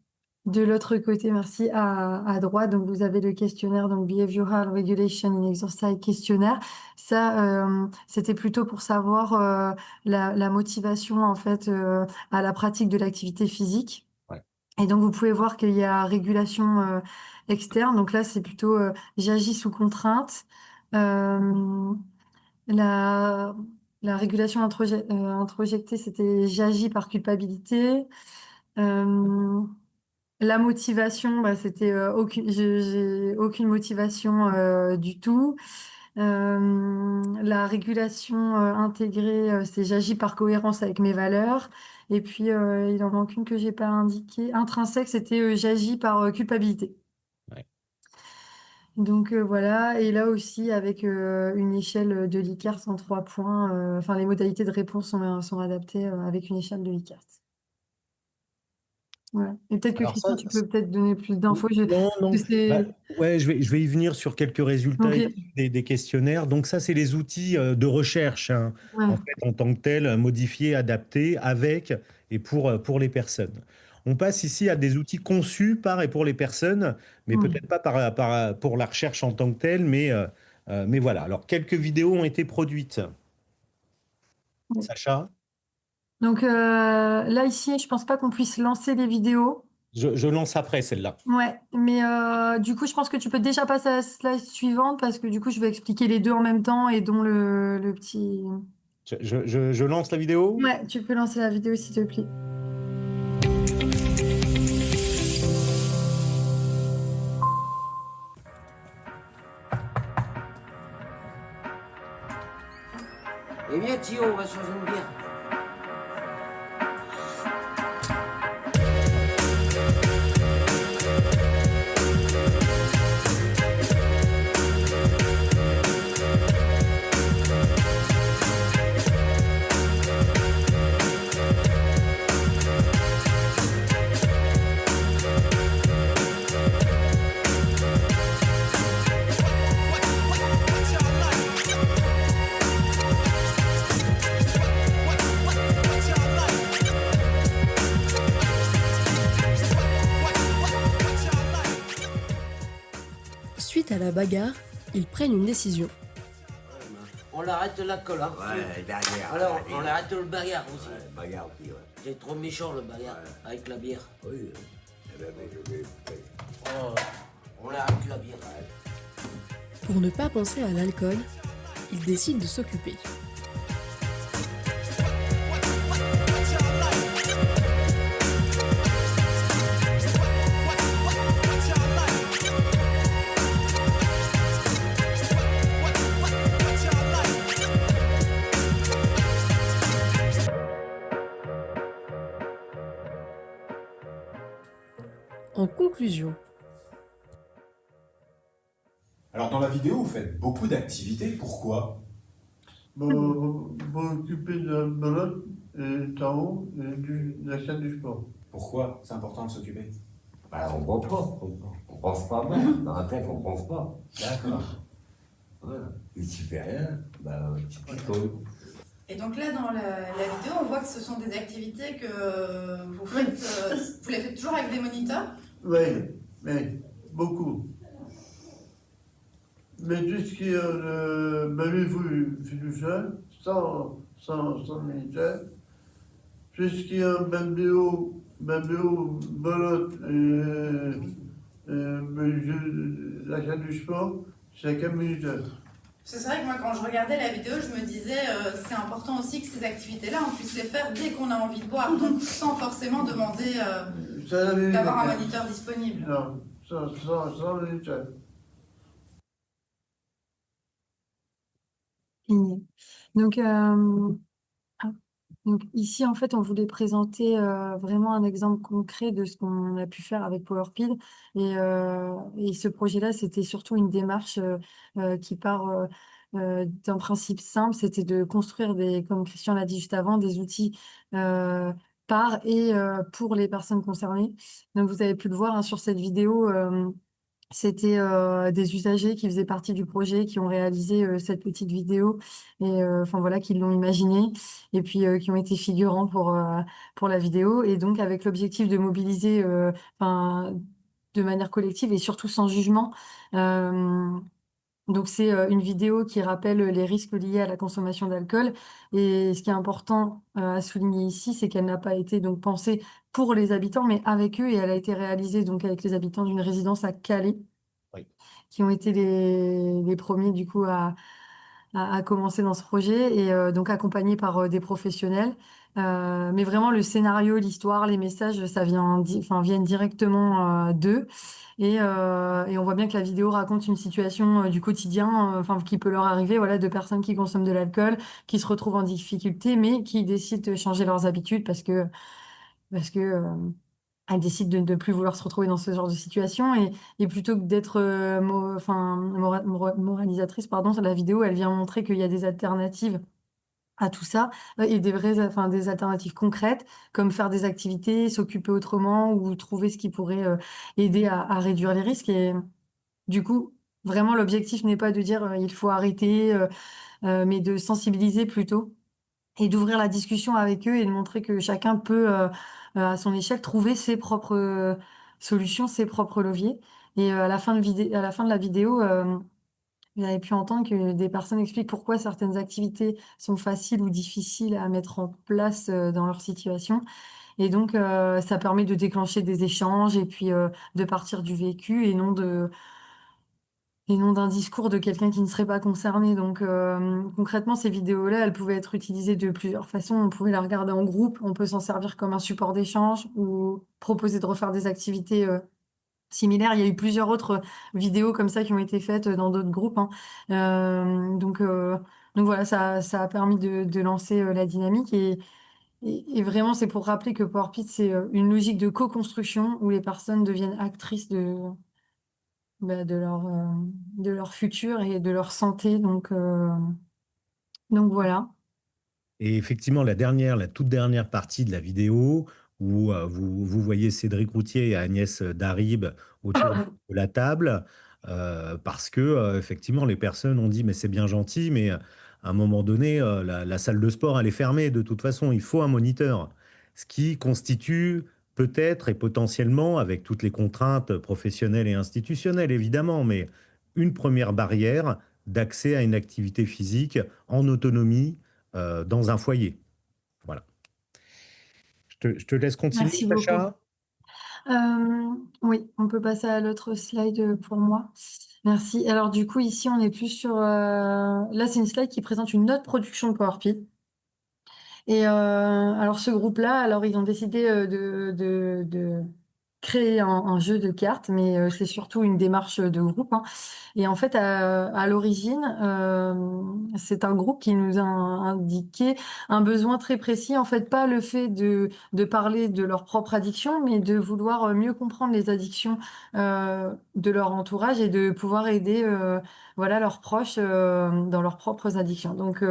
De l'autre côté, merci, à droite, donc vous avez le questionnaire, donc Behavioral Regulation in Exercise questionnaire. Ça, c'était plutôt pour savoir la motivation en fait à la pratique de l'activité physique. Ouais. Et donc vous pouvez voir qu'il y a régulation externe. Donc là, c'est plutôt j'agis sous contrainte. Euh, la, la régulation introjectée, c'était j'agis par culpabilité. Euh, la motivation, bah, c'était j'ai aucune motivation du tout. La régulation intégrée, c'est j'agis par cohérence avec mes valeurs. Et puis il en manque une que j'ai pas indiquée. Intrinsèque, c'était j'agis par culpabilité. Ouais. Donc voilà, et là aussi avec une échelle de Likert en 3 points, enfin les modalités de réponse sont adaptées avec une échelle de Likert. Ouais. Et peut-être que Alors Christian, ça, tu peux peut-être donner plus d'infos. non, non. Bah, C'est... ouais, je vais y venir sur quelques résultats Ok, issus des questionnaires. Donc ça, c'est les outils de recherche, hein, ouais. en fait, en tant que tels, modifiés, adaptés, avec et pour les personnes. On passe ici à des outils conçus par et pour les personnes, mais Hmm. peut-être pas pour la recherche en tant que telle, mais voilà. Alors, quelques vidéos ont été produites. Ouais. Sacha, Donc là, ici, je pense pas qu'on puisse lancer les vidéos. je lance après celle-là. Ouais, mais du coup, je pense que tu peux déjà passer à la slide suivante parce que du coup, je vais expliquer les deux en même temps et dont le petit... Je lance la vidéo? Ouais, tu peux lancer la vidéo s'il te plaît. Eh bien, Thio, on va se changer une bière. Suite à la bagarre, ils prennent une décision. On l'arrête la colle, hein. Ouais, derrière. Alors, on arrête le bagarre aussi. Ouais, bagarre aussi, ouais. C'est trop méchant le bagarre avec la bière. Oui, eh ben, je vais. Oh, on arrête la bière. Pour ne pas penser à l'alcool, il décide de s'occuper. En conclusion, Alors dans la vidéo, vous faites beaucoup d'activités. Pourquoi? Pour occuper de la balade et du tarot et de la salle du sport. Pourquoi c'est important de s'occuper? Bah, on pense pas, on pense pas mal. Dans la tête, on pense pas. D'accord. Voilà. Et tu fais rien, bah, tu picoles. Et donc là, dans la vidéo, on voit que ce sont des activités que vous faites. Vous les faites toujours avec des moniteurs? Oui, beaucoup. Mais tout ce qui est baby fais tout seul, sans militaire. Tout ce qui est babéo, bolotte et la salle du sport, c'est avec un militaire. C'est vrai que moi, quand je regardais la vidéo, je me disais c'est important aussi que ces activités-là, on puisse les faire dès qu'on a envie de boire, donc sans forcément demander d'avoir un moniteur disponible. Non, sans militaire. Fini. Donc, donc ici, en fait, on voulait présenter vraiment un exemple concret de ce qu'on a pu faire avec PowerPid. Et ce projet-là, c'était surtout une démarche qui part d'un principe simple, c'était de construire comme Christian l'a dit juste avant, des outils par et pour les personnes concernées. Donc, vous avez pu le voir hein, sur cette vidéo. C'était des usagers qui faisaient partie du projet, qui ont réalisé cette petite vidéo et enfin voilà, qui l'ont imaginée et puis qui ont été figurants pour la vidéo et donc avec l'objectif de mobiliser enfin de manière collective et surtout sans jugement. Donc c'est une vidéo qui rappelle les risques liés à la consommation d'alcool et ce qui est important à souligner ici, c'est qu'elle n'a pas été donc pensée pour les habitants, mais avec eux et elle a été réalisée donc avec les habitants d'une résidence à Calais, Oui. qui ont été les premiers du coup à commencer dans ce projet et donc accompagnés par des professionnels. Mais vraiment le scénario, l'histoire, les messages, ça viennent directement d'eux. Et on voit bien que la vidéo raconte une situation du quotidien, enfin qui peut leur arriver, voilà, de personnes qui consomment de l'alcool, qui se retrouvent en difficulté, mais qui décident de changer leurs habitudes parce que elles décident de ne plus vouloir se retrouver dans ce genre de situation. Et plutôt que d'être moralisatrice, pardon, la vidéo, elle vient montrer qu'il y a des alternatives à tout ça et des alternatives concrètes comme faire des activités, s'occuper autrement ou trouver ce qui pourrait aider à réduire les risques. Et du coup, vraiment, l'objectif n'est pas de dire il faut arrêter, mais de sensibiliser plutôt et d'ouvrir la discussion avec eux et de montrer que chacun peut, à son échelle, trouver ses propres solutions, ses propres leviers. Et à la fin de la vidéo, vous avez pu entendre que des personnes expliquent pourquoi certaines activités sont faciles ou difficiles à mettre en place dans leur situation. Et donc, ça permet de déclencher des échanges et puis de partir du vécu et non d'un discours de quelqu'un qui ne serait pas concerné. Donc, concrètement, ces vidéos-là, elles pouvaient être utilisées de plusieurs façons. On pouvait la regarder en groupe, on peut s'en servir comme un support d'échange ou proposer de refaire des activités similaires. Il y a eu plusieurs autres vidéos comme ça qui ont été faites dans d'autres groupes, hein. Donc voilà, ça a permis de lancer la dynamique. Et vraiment, c'est pour rappeler que PowerPit, c'est une logique de co-construction où les personnes deviennent actrices de leur futur et de leur santé. Donc voilà. Et effectivement, la toute dernière partie de la vidéo, où vous voyez Cédric Routier et Agnès Darib autour de la table, parce que effectivement, les personnes ont dit, mais c'est bien gentil, mais à un moment donné, la salle de sport, elle est fermée. De toute façon, il faut un moniteur. Ce qui constitue peut-être et potentiellement, avec toutes les contraintes professionnelles et institutionnelles, évidemment, mais une première barrière d'accès à une activité physique en autonomie dans un foyer. Voilà. Je te laisse continuer, Merci beaucoup. Sacha. Oui, on peut passer à l'autre slide pour moi. Merci. Alors du coup, ici, on est plus sur... Là, c'est une slide qui présente une autre production de PowerPoint. Et alors ce groupe-là, alors ils ont décidé de créer un jeu de cartes, mais c'est surtout une démarche de groupe, hein. Et en fait, à l'origine, c'est un groupe qui nous a indiqué un besoin très précis. En fait, pas le fait de parler de leur propre addiction, mais de vouloir mieux comprendre les addictions de leur entourage et de pouvoir aider voilà, leurs proches dans leurs propres addictions. Donc,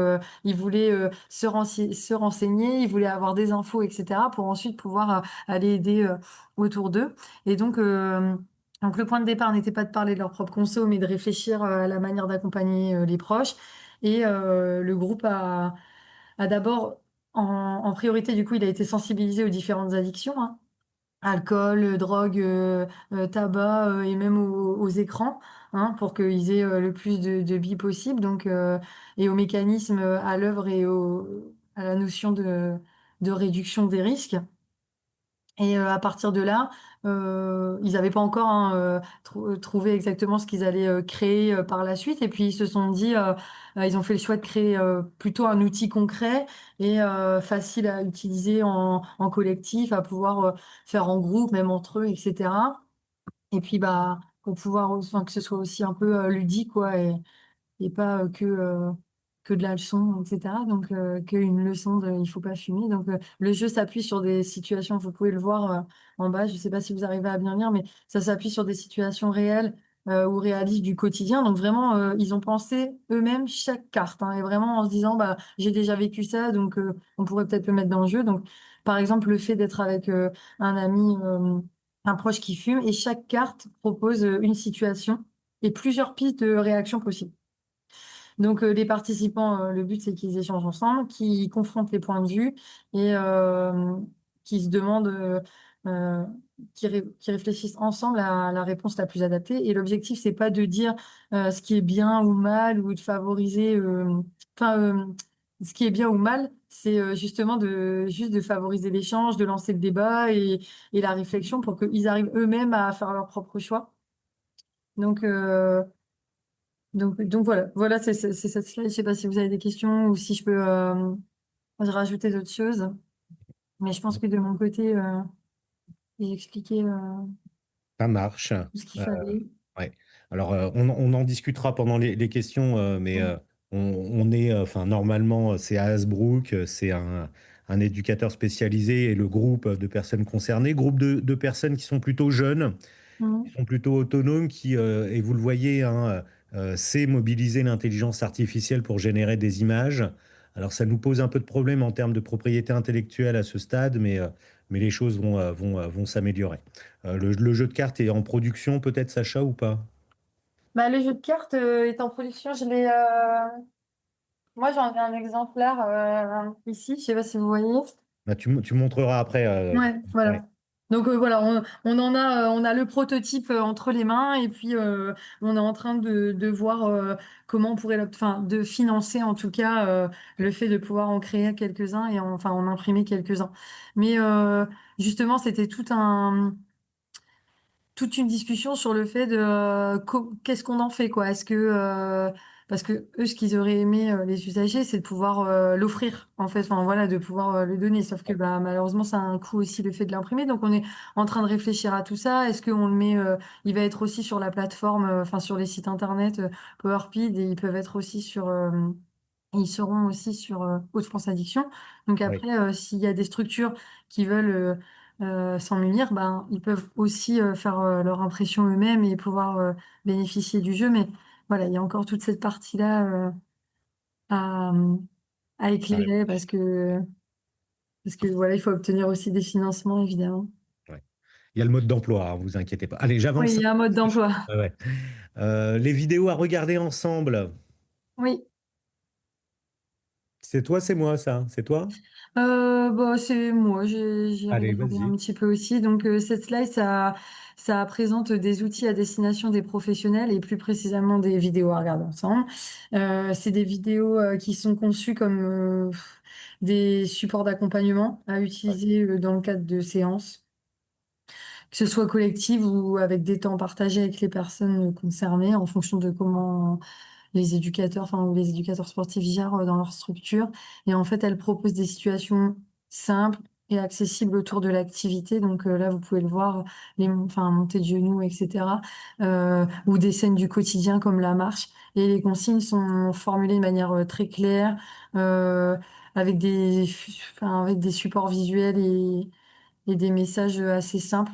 ils voulaient se renseigner, ils voulaient avoir des infos, etc., pour ensuite pouvoir aller aider autour d'eux. Et donc le point de départ n'était pas de parler de leur propre conso, mais de réfléchir à la manière d'accompagner les proches. Et le groupe a d'abord, en priorité, du coup, il a été sensibilisé aux différentes addictions, hein. Alcool, drogue, tabac et même aux écrans, hein, pour qu'ils aient le plus de billes possible. Donc, et aux mécanismes à l'œuvre et à la notion de réduction des risques. Et à partir de là, ils n'avaient pas encore hein, trouvé exactement ce qu'ils allaient créer par la suite. Et puis ils se sont dit, ils ont fait le choix de créer plutôt un outil concret et facile à utiliser en collectif, à pouvoir faire en groupe, même entre eux, etc. Et puis bah pour pouvoir, enfin, que ce soit aussi un peu ludique, quoi, et pas que de la leçon, etc. Donc, qu'une leçon de il faut pas fumer. Donc, le jeu s'appuie sur des situations, vous pouvez le voir en bas, je sais pas si vous arrivez à bien lire, mais ça s'appuie sur des situations réelles ou réalistes du quotidien. Donc, vraiment, ils ont pensé eux-mêmes chaque carte, hein, et vraiment en se disant, bah, j'ai déjà vécu ça, donc on pourrait peut-être le mettre dans le jeu. Donc, par exemple, le fait d'être avec un ami, un proche qui fume, et chaque carte propose une situation et plusieurs pistes de réaction possibles. Donc, les participants, le but, c'est qu'ils échangent ensemble, qu'ils confrontent les points de vue et qu'ils se demandent, qu'ils réfléchissent ensemble à la réponse la plus adaptée. Et l'objectif, c'est pas de dire ce qui est bien ou mal ou de favoriser, enfin, ce qui est bien ou mal, c'est justement juste de favoriser l'échange, de lancer le débat et la réflexion pour qu'ils arrivent eux-mêmes à faire leur propre choix. Donc, donc voilà, c'est cette slide. Je sais pas si vous avez des questions ou si je peux rajouter d'autres choses. Mais je pense que de mon côté, j'ai expliqué Ça marche. tout ce qu'il fallait. Ouais. Alors, on en discutera pendant les questions, mais on est, enfin, normalement, c'est à Hasbrook, c'est un éducateur spécialisé et le groupe de personnes concernées, groupe de personnes qui sont plutôt jeunes, qui Mhm. sont plutôt autonomes, qui, et vous le voyez, hein, sait mobiliser l'intelligence artificielle pour générer des images. Alors, ça nous pose un peu de problème en termes de propriété intellectuelle à ce stade, mais les choses vont s'améliorer. Le jeu de cartes est en production, peut-être, Sacha, ou pas? Bah, le jeu de cartes est en production. Moi, j'en ai un exemplaire ici. Je sais pas si vous voyez. Bah, tu montreras après. Ouais, Ouais. voilà. Donc voilà, on a le prototype entre les mains et puis on est en train de voir comment on pourrait, enfin, de financer en tout cas le fait de pouvoir en créer quelques-uns et enfin en imprimer quelques-uns. Mais justement, c'était toute une discussion sur le fait de qu'est-ce qu'on en fait, quoi. Est-ce que parce que eux, ce qu'ils auraient aimé les usagers, c'est de pouvoir l'offrir, en fait, enfin voilà, de pouvoir le donner. Sauf que bah malheureusement, ça a un coût aussi le fait de l'imprimer. Donc on est en train de réfléchir à tout ça. Est-ce qu'on le met, il va être aussi sur la plateforme, enfin sur les sites internet PowerPid et ils peuvent être aussi sur ils seront aussi sur Hauts-de-France Addiction. Donc Oui. après, s'il y a des structures qui veulent s'en munir, ben, ils peuvent aussi faire leur impression eux-mêmes et pouvoir bénéficier du jeu. Mais voilà, il y a encore toute cette partie-là à, à Ouais. éclairer parce que voilà, il faut obtenir aussi des financements, évidemment. Ouais. Il y a le mode d'emploi, hein, vous inquiétez pas. Allez, Oui, j'avance. il y a un mode d'emploi. Ouais, ouais. Les vidéos à regarder ensemble. Oui. C'est toi, c'est moi, ça? C'est toi? Bah, c'est moi, j'ai Allez, regardé un vas-y. petit peu aussi. Donc, cette slide, ça présente des outils à destination des professionnels et plus précisément des vidéos à regarder ensemble. C'est des vidéos qui sont conçues comme des supports d'accompagnement à Ouais. utiliser dans le cadre de séances. que ce soit collective ou avec des temps partagés avec les personnes concernées en fonction de comment les éducateurs, enfin, ou les éducateurs sportifs gèrent dans leur structure. Et en fait, elle propose des situations simples et accessibles autour de l'activité. Donc là, vous pouvez le voir, enfin, montée de genoux, etc. Ou des scènes du quotidien comme la marche. Et les consignes sont formulées de manière très claire, euh, avec des supports visuels et des messages assez simples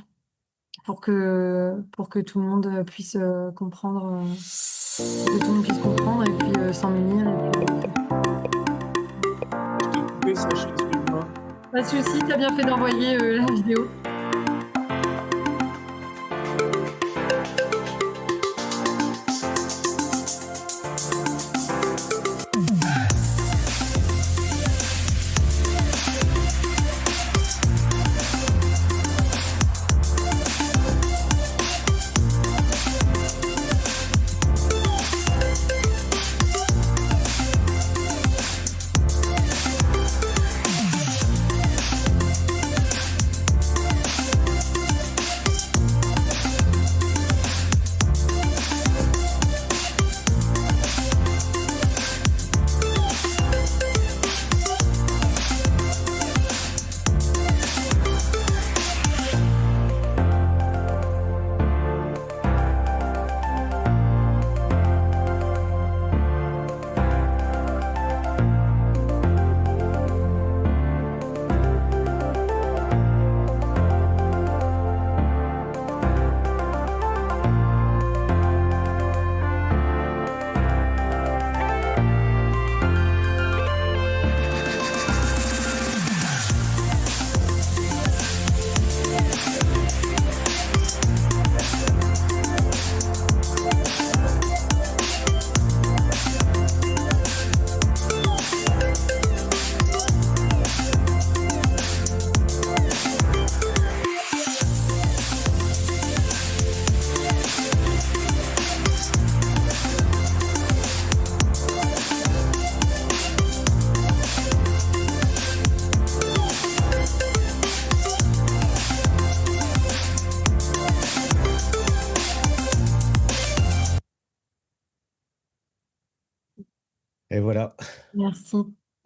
pour que tout le monde puisse comprendre, que tout le monde puisse comprendre et puis s'en munir. Oui, Sacha, excuse-moi. Pas de souci, t'as bien fait d'envoyer la vidéo. Et voilà. Merci.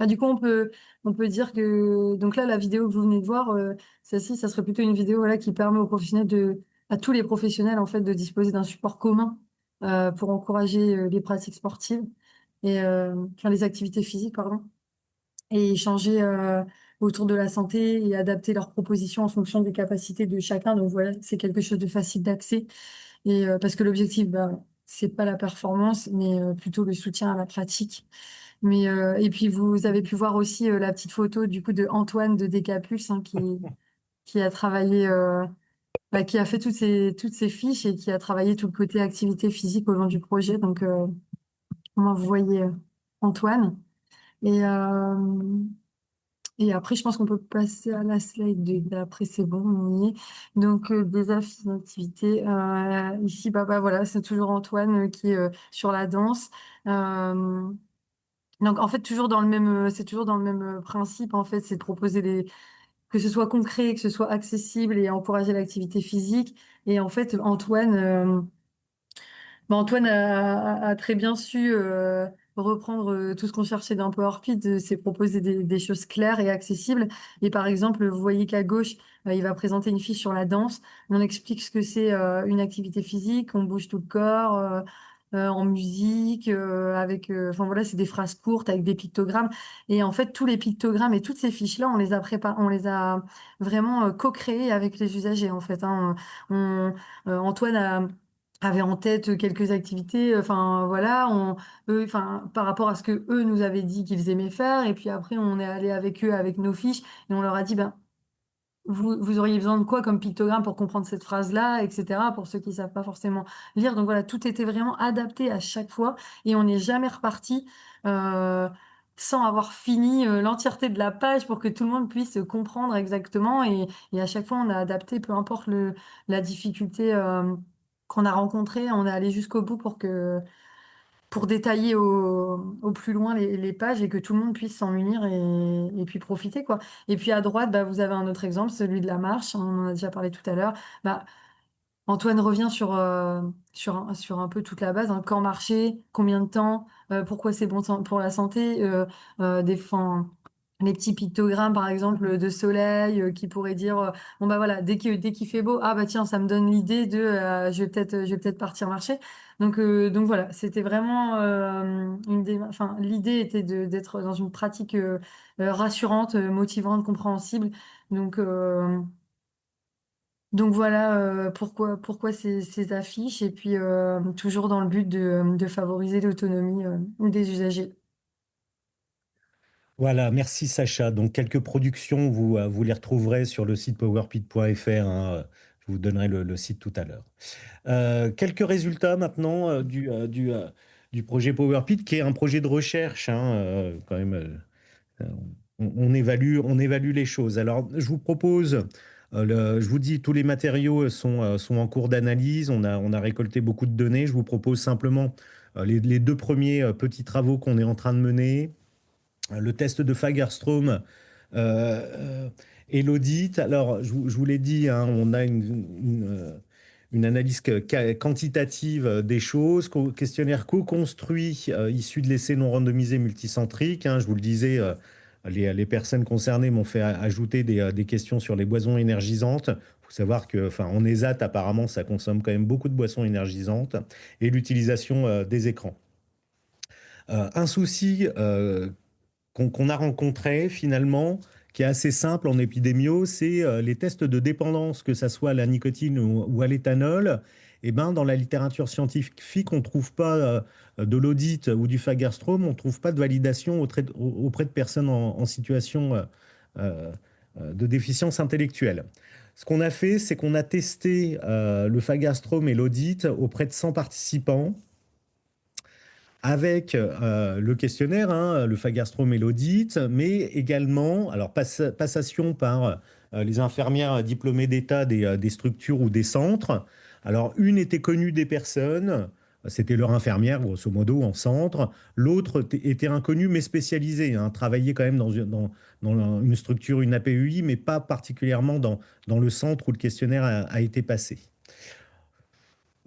Du coup, on peut dire que donc là, la vidéo que vous venez de voir, celle-ci, ça serait plutôt une vidéo voilà, qui permet aux professionnels à tous les professionnels en fait, de disposer d'un support commun pour encourager les pratiques sportives et enfin les activités physiques, pardon, et échanger autour de la santé et adapter leurs propositions en fonction des capacités de chacun. Donc voilà, c'est quelque chose de facile d'accès et parce que l'objectif, c'est pas la performance, mais plutôt le soutien à la pratique. Mais et puis vous avez pu voir aussi la petite photo du coup de Antoine de Decapulse hein, qui a travaillé qui a fait toutes ces fiches et qui a travaillé tout le côté activité physique au long du projet. Donc moi vous voyez Antoine et et après je pense qu'on peut passer à la slide d'après c'est bon on y est. Donc des affiches d'activité ici voilà c'est toujours Antoine qui est sur la danse. Donc, en fait, c'est toujours dans le même principe, en fait, c'est de proposer que ce soit concret, que ce soit accessible et encourager l'activité physique. Et en fait, Antoine a très bien su reprendre tout ce qu'on cherchait dans PowerPoint, c'est proposer des choses claires et accessibles. Et par exemple, vous voyez qu'à gauche, il va présenter une fiche sur la danse. On explique ce que c'est une activité physique, on bouge tout le corps. En musique, enfin voilà, c'est des phrases courtes avec des pictogrammes. Et en fait, tous les pictogrammes et toutes ces fiches-là, on les a vraiment co-créées avec les usagers, en fait, hein. Antoine avait en tête quelques activités, enfin voilà, eux, enfin par rapport à ce que eux nous avaient dit qu'ils aimaient faire, et puis après on est allé avec eux avec nos fiches et on leur a dit ben vous auriez besoin de quoi comme pictogramme pour comprendre cette phrase-là, etc. Pour ceux qui savent pas forcément lire. Donc voilà, tout était vraiment adapté à chaque fois et on n'est jamais reparti euh, sans avoir fini l'entièreté de la page pour que tout le monde puisse comprendre exactement. Et à chaque fois, on a adapté, peu importe la difficulté qu'on a rencontrée, on est allé jusqu'au bout pour détailler au plus loin les pages et que tout le monde puisse s'en munir et puis profiter, quoi. Et puis à droite, bah, vous avez un autre exemple, celui de la marche. On en a déjà parlé tout à l'heure. Bah, Antoine revient sur un peu toute la base, hein. Quand marcher, combien de temps, pourquoi c'est bon pour la santé, les petits pictogrammes, par exemple, de soleil, qui pourraient dire, bon bah voilà, dès qu'il fait beau, ah bah tiens, ça me donne l'idée de, je vais peut-être partir marcher. Donc voilà, c'était vraiment enfin, l'idée était d'être dans une pratique rassurante, motivante, compréhensible. Donc euh, donc voilà pourquoi ces affiches et puis toujours dans le but de favoriser l'autonomie des usagers. Voilà, merci Sacha. Donc, quelques productions, vous les retrouverez sur le site powerpit.fr, hein. Je vous donnerai le site tout à l'heure. Quelques résultats maintenant du projet PowerPit, qui est un projet de recherche, hein, quand même. On évalue les choses. Alors, je vous propose, je vous dis, tous les matériaux sont en cours d'analyse. On a récolté beaucoup de données. Je vous propose simplement les deux premiers petits travaux qu'on est en train de mener. Le test de Fagerström et l'audit. Alors, je vous l'ai dit, hein, on a une analyse quantitative des choses, questionnaire co-construit issu de l'essai non randomisé multicentrique, hein. Je vous le disais, les personnes concernées m'ont fait ajouter des questions sur les boissons énergisantes. Il faut savoir que, enfin, en ESAT, apparemment, ça consomme quand même beaucoup de boissons énergisantes, et l'utilisation des écrans. Un souci qu'on a rencontré finalement, qui est assez simple en épidémio, c'est les tests de dépendance, que ça soit à la nicotine ou à l'éthanol. Et ben, dans la littérature scientifique, on ne trouve pas de l'audit ou du Fagerström, on ne trouve pas de validation auprès de personnes en situation de déficience intellectuelle. Ce qu'on a fait, c'est qu'on a testé le Fagerström et l'audit auprès de 100 participants avec le questionnaire, hein, le Fagerström et l'audit, mais également, alors passation par les infirmières diplômées d'État des structures ou des centres. Alors, une était connue des personnes, c'était leur infirmière, grosso modo, en centre. L'autre était inconnue, mais spécialisée, hein, travaillait quand même dans une structure, une APUI, mais pas particulièrement dans le centre où le questionnaire a été passé.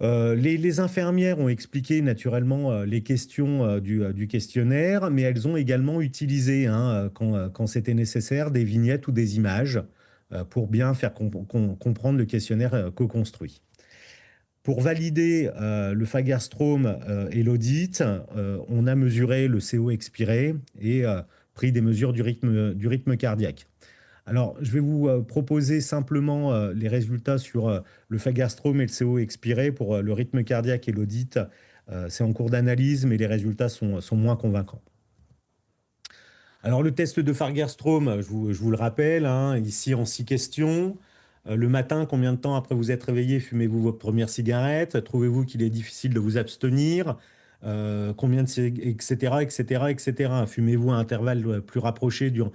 Les infirmières ont expliqué naturellement les questions du questionnaire, mais elles ont également utilisé, hein, quand c'était nécessaire, des vignettes ou des images pour bien faire comprendre le questionnaire co-construit. Pour valider le Fagerström et l'audit, on a mesuré le CO expiré et pris des mesures du rythme cardiaque. Alors, je vais vous proposer simplement les résultats sur le Fagerström et le CO expiré pour le rythme cardiaque et l'audit. C'est en cours d'analyse, mais les résultats sont moins convaincants. Alors, le test de Fagerström, je vous le rappelle, hein, ici en 6 questions. Le matin, combien de temps après vous êtes réveillé fumez-vous votre première cigarette? Trouvez-vous qu'il est difficile de vous abstenir? Combien de etc., etc., etc. Fumez-vous à intervalles plus rapprochés durant...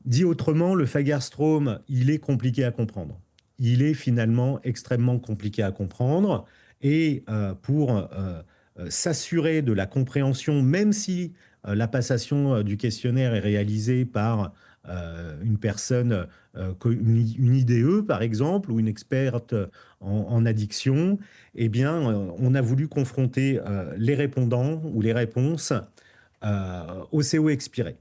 Dit autrement, le Fagerström, il est compliqué à comprendre. Il est finalement extrêmement compliqué à comprendre. Et pour s'assurer de la compréhension, même si la passation du questionnaire est réalisée par une personne, une IDE par exemple, ou une experte en addiction, eh bien, on a voulu confronter les répondants ou les réponses au CO expiré.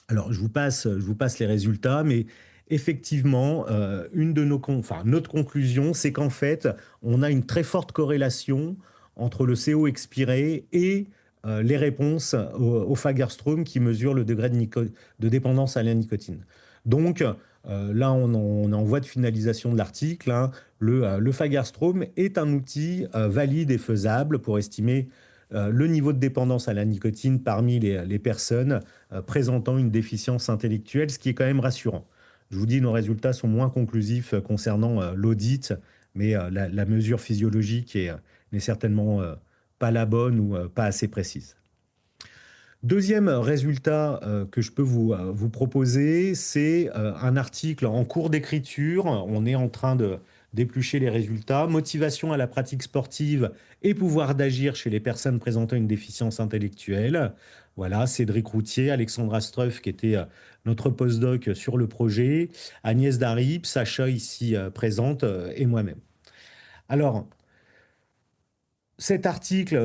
Alors, je vous passe les résultats, mais effectivement, notre conclusion, c'est qu'en fait, on a une très forte corrélation entre le CO expiré et les réponses au Fagerström qui mesure le degré de dépendance à la nicotine. Donc, là, on est en voie de finalisation de l'article, hein. Le Fagerström est un outil valide et faisable pour estimer le niveau de dépendance à la nicotine parmi les personnes présentant une déficience intellectuelle, ce qui est quand même rassurant. Je vous dis, nos résultats sont moins conclusifs concernant l'audit, mais la mesure physiologique n'est certainement pas la bonne ou pas assez précise. Deuxième résultat que je peux vous proposer, c'est un article en cours d'écriture. On est en train d'éplucher les résultats, motivation à la pratique sportive et pouvoir d'agir chez les personnes présentant une déficience intellectuelle. Voilà, Cédric Routier, Alexandra Struff, qui était notre postdoc sur le projet, Agnès Darib, Sacha ici présente, et moi-même. Alors, cet article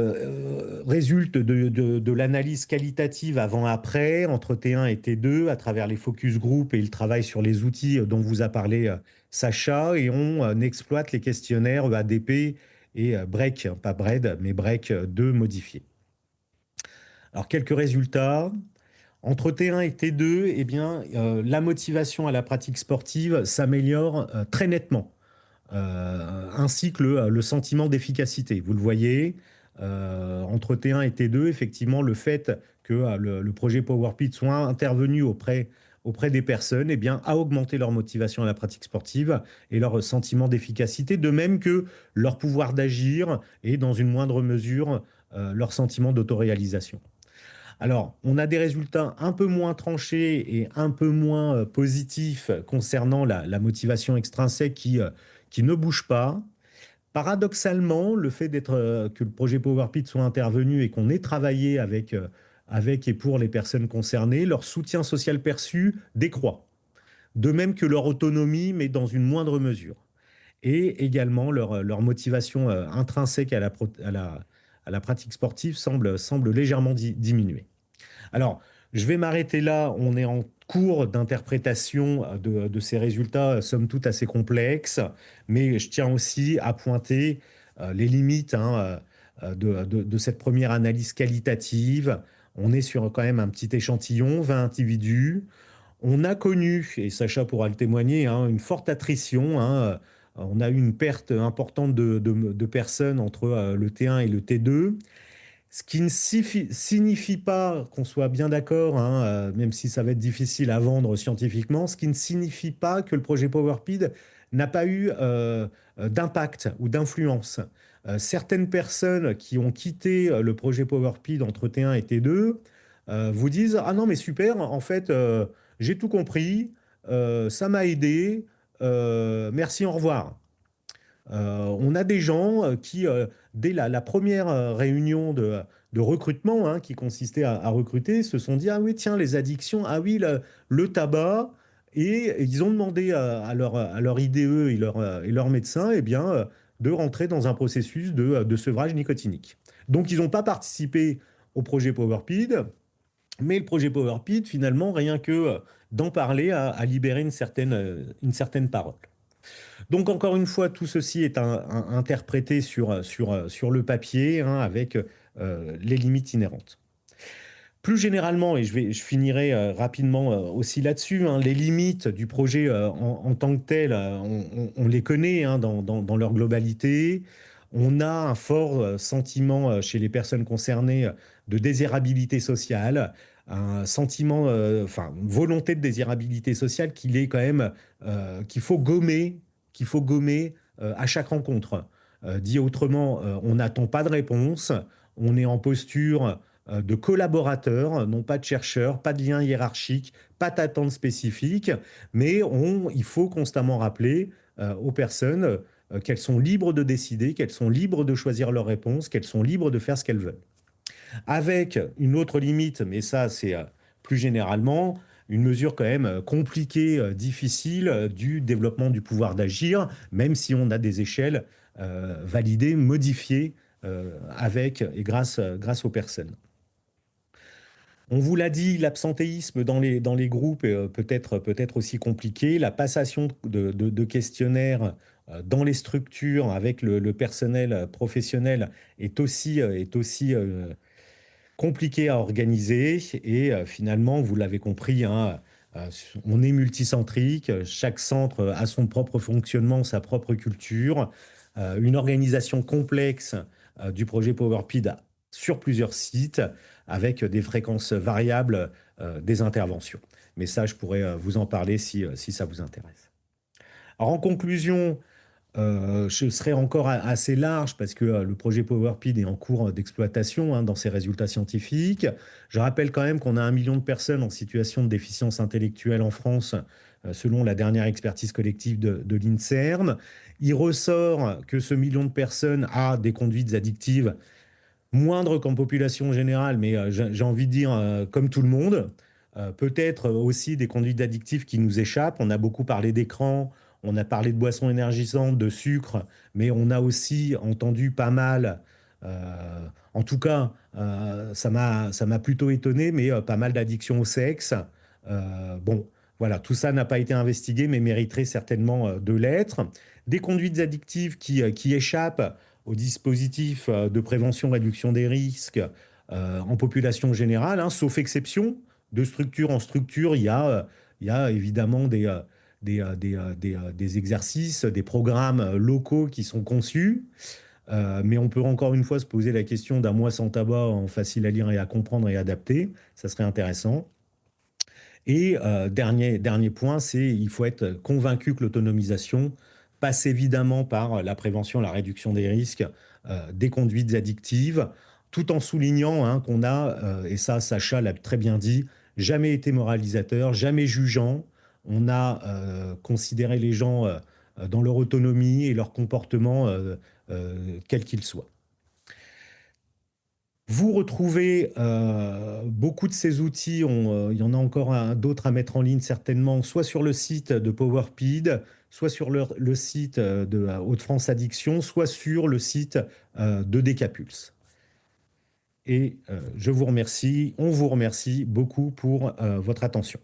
résulte de l'analyse qualitative avant-après, entre T1 et T2, à travers les focus group et le travail sur les outils dont vous a parlé Sacha, et on exploite les questionnaires EADP et BREC, pas BRED, mais BREC 2 modifiés. Alors, quelques résultats. Entre T1 et T2, eh bien, la motivation à la pratique sportive s'améliore très nettement. Ainsi que le sentiment d'efficacité. Vous le voyez, entre T1 et T2, effectivement, le fait que le projet PowerPid soit intervenu auprès des personnes, eh bien, a augmenté leur motivation à la pratique sportive et leur sentiment d'efficacité, de même que leur pouvoir d'agir et, dans une moindre mesure, leur sentiment d'autoréalisation. Alors, on a des résultats un peu moins tranchés et un peu moins positifs concernant la motivation extrinsèque qui ne bouge pas. Paradoxalement, le fait que le projet PowerPid soit intervenu et qu'on ait travaillé avec et pour les personnes concernées, leur soutien social perçu décroît. De même que leur autonomie, mais dans une moindre mesure. Et également, leur motivation intrinsèque à la pratique sportive semble légèrement diminuer. Alors, je vais m'arrêter là. On est en cours d'interprétation de ces résultats, somme toute assez complexes, mais je tiens aussi à pointer les limites de cette première analyse qualitative. On est sur quand même un petit échantillon, 20 individus. On a connu, et Sacha pourra le témoigner, une forte attrition. On a eu une perte importante de personnes entre le T1 et le T2. Ce qui ne signifie pas, qu'on soit bien d'accord, même si ça va être difficile à vendre scientifiquement, ce qui ne signifie pas que le projet PowerPid n'a pas eu d'impact ou d'influence. Certaines personnes qui ont quitté le projet PowerPid entre T1 et T2 vous disent « Ah non, mais super, en fait, j'ai tout compris, ça m'a aidé, merci, au revoir ». On a des gens qui, dès la première réunion de recrutement, qui consistait à recruter, se sont dit « Ah oui, tiens, les addictions, ah oui, le tabac ». Et ils ont demandé à leur IDE et leur médecin eh bien, de rentrer dans un processus de sevrage nicotinique. Donc, ils n'ont pas participé au projet PowerPid, mais le projet PowerPid, finalement, rien que d'en parler, a libéré une certaine parole. Donc, encore une fois, tout ceci est interprété sur le papier avec les limites inhérentes. Plus généralement, et je finirai rapidement aussi là-dessus, les limites du projet en tant que tel, on les connaît dans leur globalité. On a un fort sentiment chez les personnes concernées de désirabilité sociale, un sentiment, une volonté de désirabilité sociale qu'il faut gommer à chaque rencontre. Dit autrement, on n'attend pas de réponse, on est en posture de collaborateurs, non pas de chercheurs, pas de lien hiérarchique, pas d'attente spécifique, mais il faut constamment rappeler aux personnes qu'elles sont libres de décider, qu'elles sont libres de choisir leurs réponses, qu'elles sont libres de faire ce qu'elles veulent. Avec une autre limite, mais ça c'est plus généralement une mesure quand même compliquée, difficile du développement du pouvoir d'agir, même si on a des échelles validées, modifiées avec et grâce aux personnes. On vous l'a dit, l'absentéisme dans les groupes est peut-être aussi compliqué. La passation de questionnaires dans les structures avec le personnel professionnel est aussi compliqué à organiser. Et finalement, vous l'avez compris, on est multicentrique. Chaque centre a son propre fonctionnement, sa propre culture. Une organisation complexe du projet PowerPid sur plusieurs sites avec des fréquences variables des interventions. Mais ça, je pourrais vous en parler si ça vous intéresse. Alors, en conclusion, je serai encore assez large parce que le projet PowerPid est en cours d'exploitation dans ses résultats scientifiques. Je rappelle quand même qu'on a 1 million de personnes en situation de déficience intellectuelle en France, selon la dernière expertise collective de l'INSERM. Il ressort que ce million de personnes a des conduites addictives moindres qu'en population générale, mais j'ai envie de dire comme tout le monde. Peut-être aussi des conduites addictives qui nous échappent. On a beaucoup parlé d'écran, on a parlé de boissons énergisantes, de sucre, mais on a aussi entendu pas mal, en tout cas, ça m'a plutôt étonné, mais pas mal d'addictions au sexe. Bon, voilà, tout ça n'a pas été investigué, mais mériterait certainement de l'être. Des conduites addictives qui échappent au dispositif de prévention, réduction des risques en population générale, sauf exception. De structure en structure, il y a évidemment des exercices, des programmes locaux qui sont conçus. Mais on peut encore une fois se poser la question d'un mois sans tabac en facile à lire et à comprendre et adapté. Ça serait intéressant. Et dernier point, c'est il faut être convaincu que l'autonomisation passe évidemment par la prévention, la réduction des risques des conduites addictives, tout en soulignant qu'on a, et ça Sacha l'a très bien dit, jamais été moralisateur, jamais jugeant. On a considéré les gens dans leur autonomie et leur comportement, quel qu'il soit. Vous retrouvez beaucoup de ces outils, il y en a encore d'autres à mettre en ligne certainement, soit sur le site de PowerPid, soit sur le site de Hauts-de-France Addiction, soit sur le site de Decapulse. Et je vous remercie, on vous remercie beaucoup pour votre attention.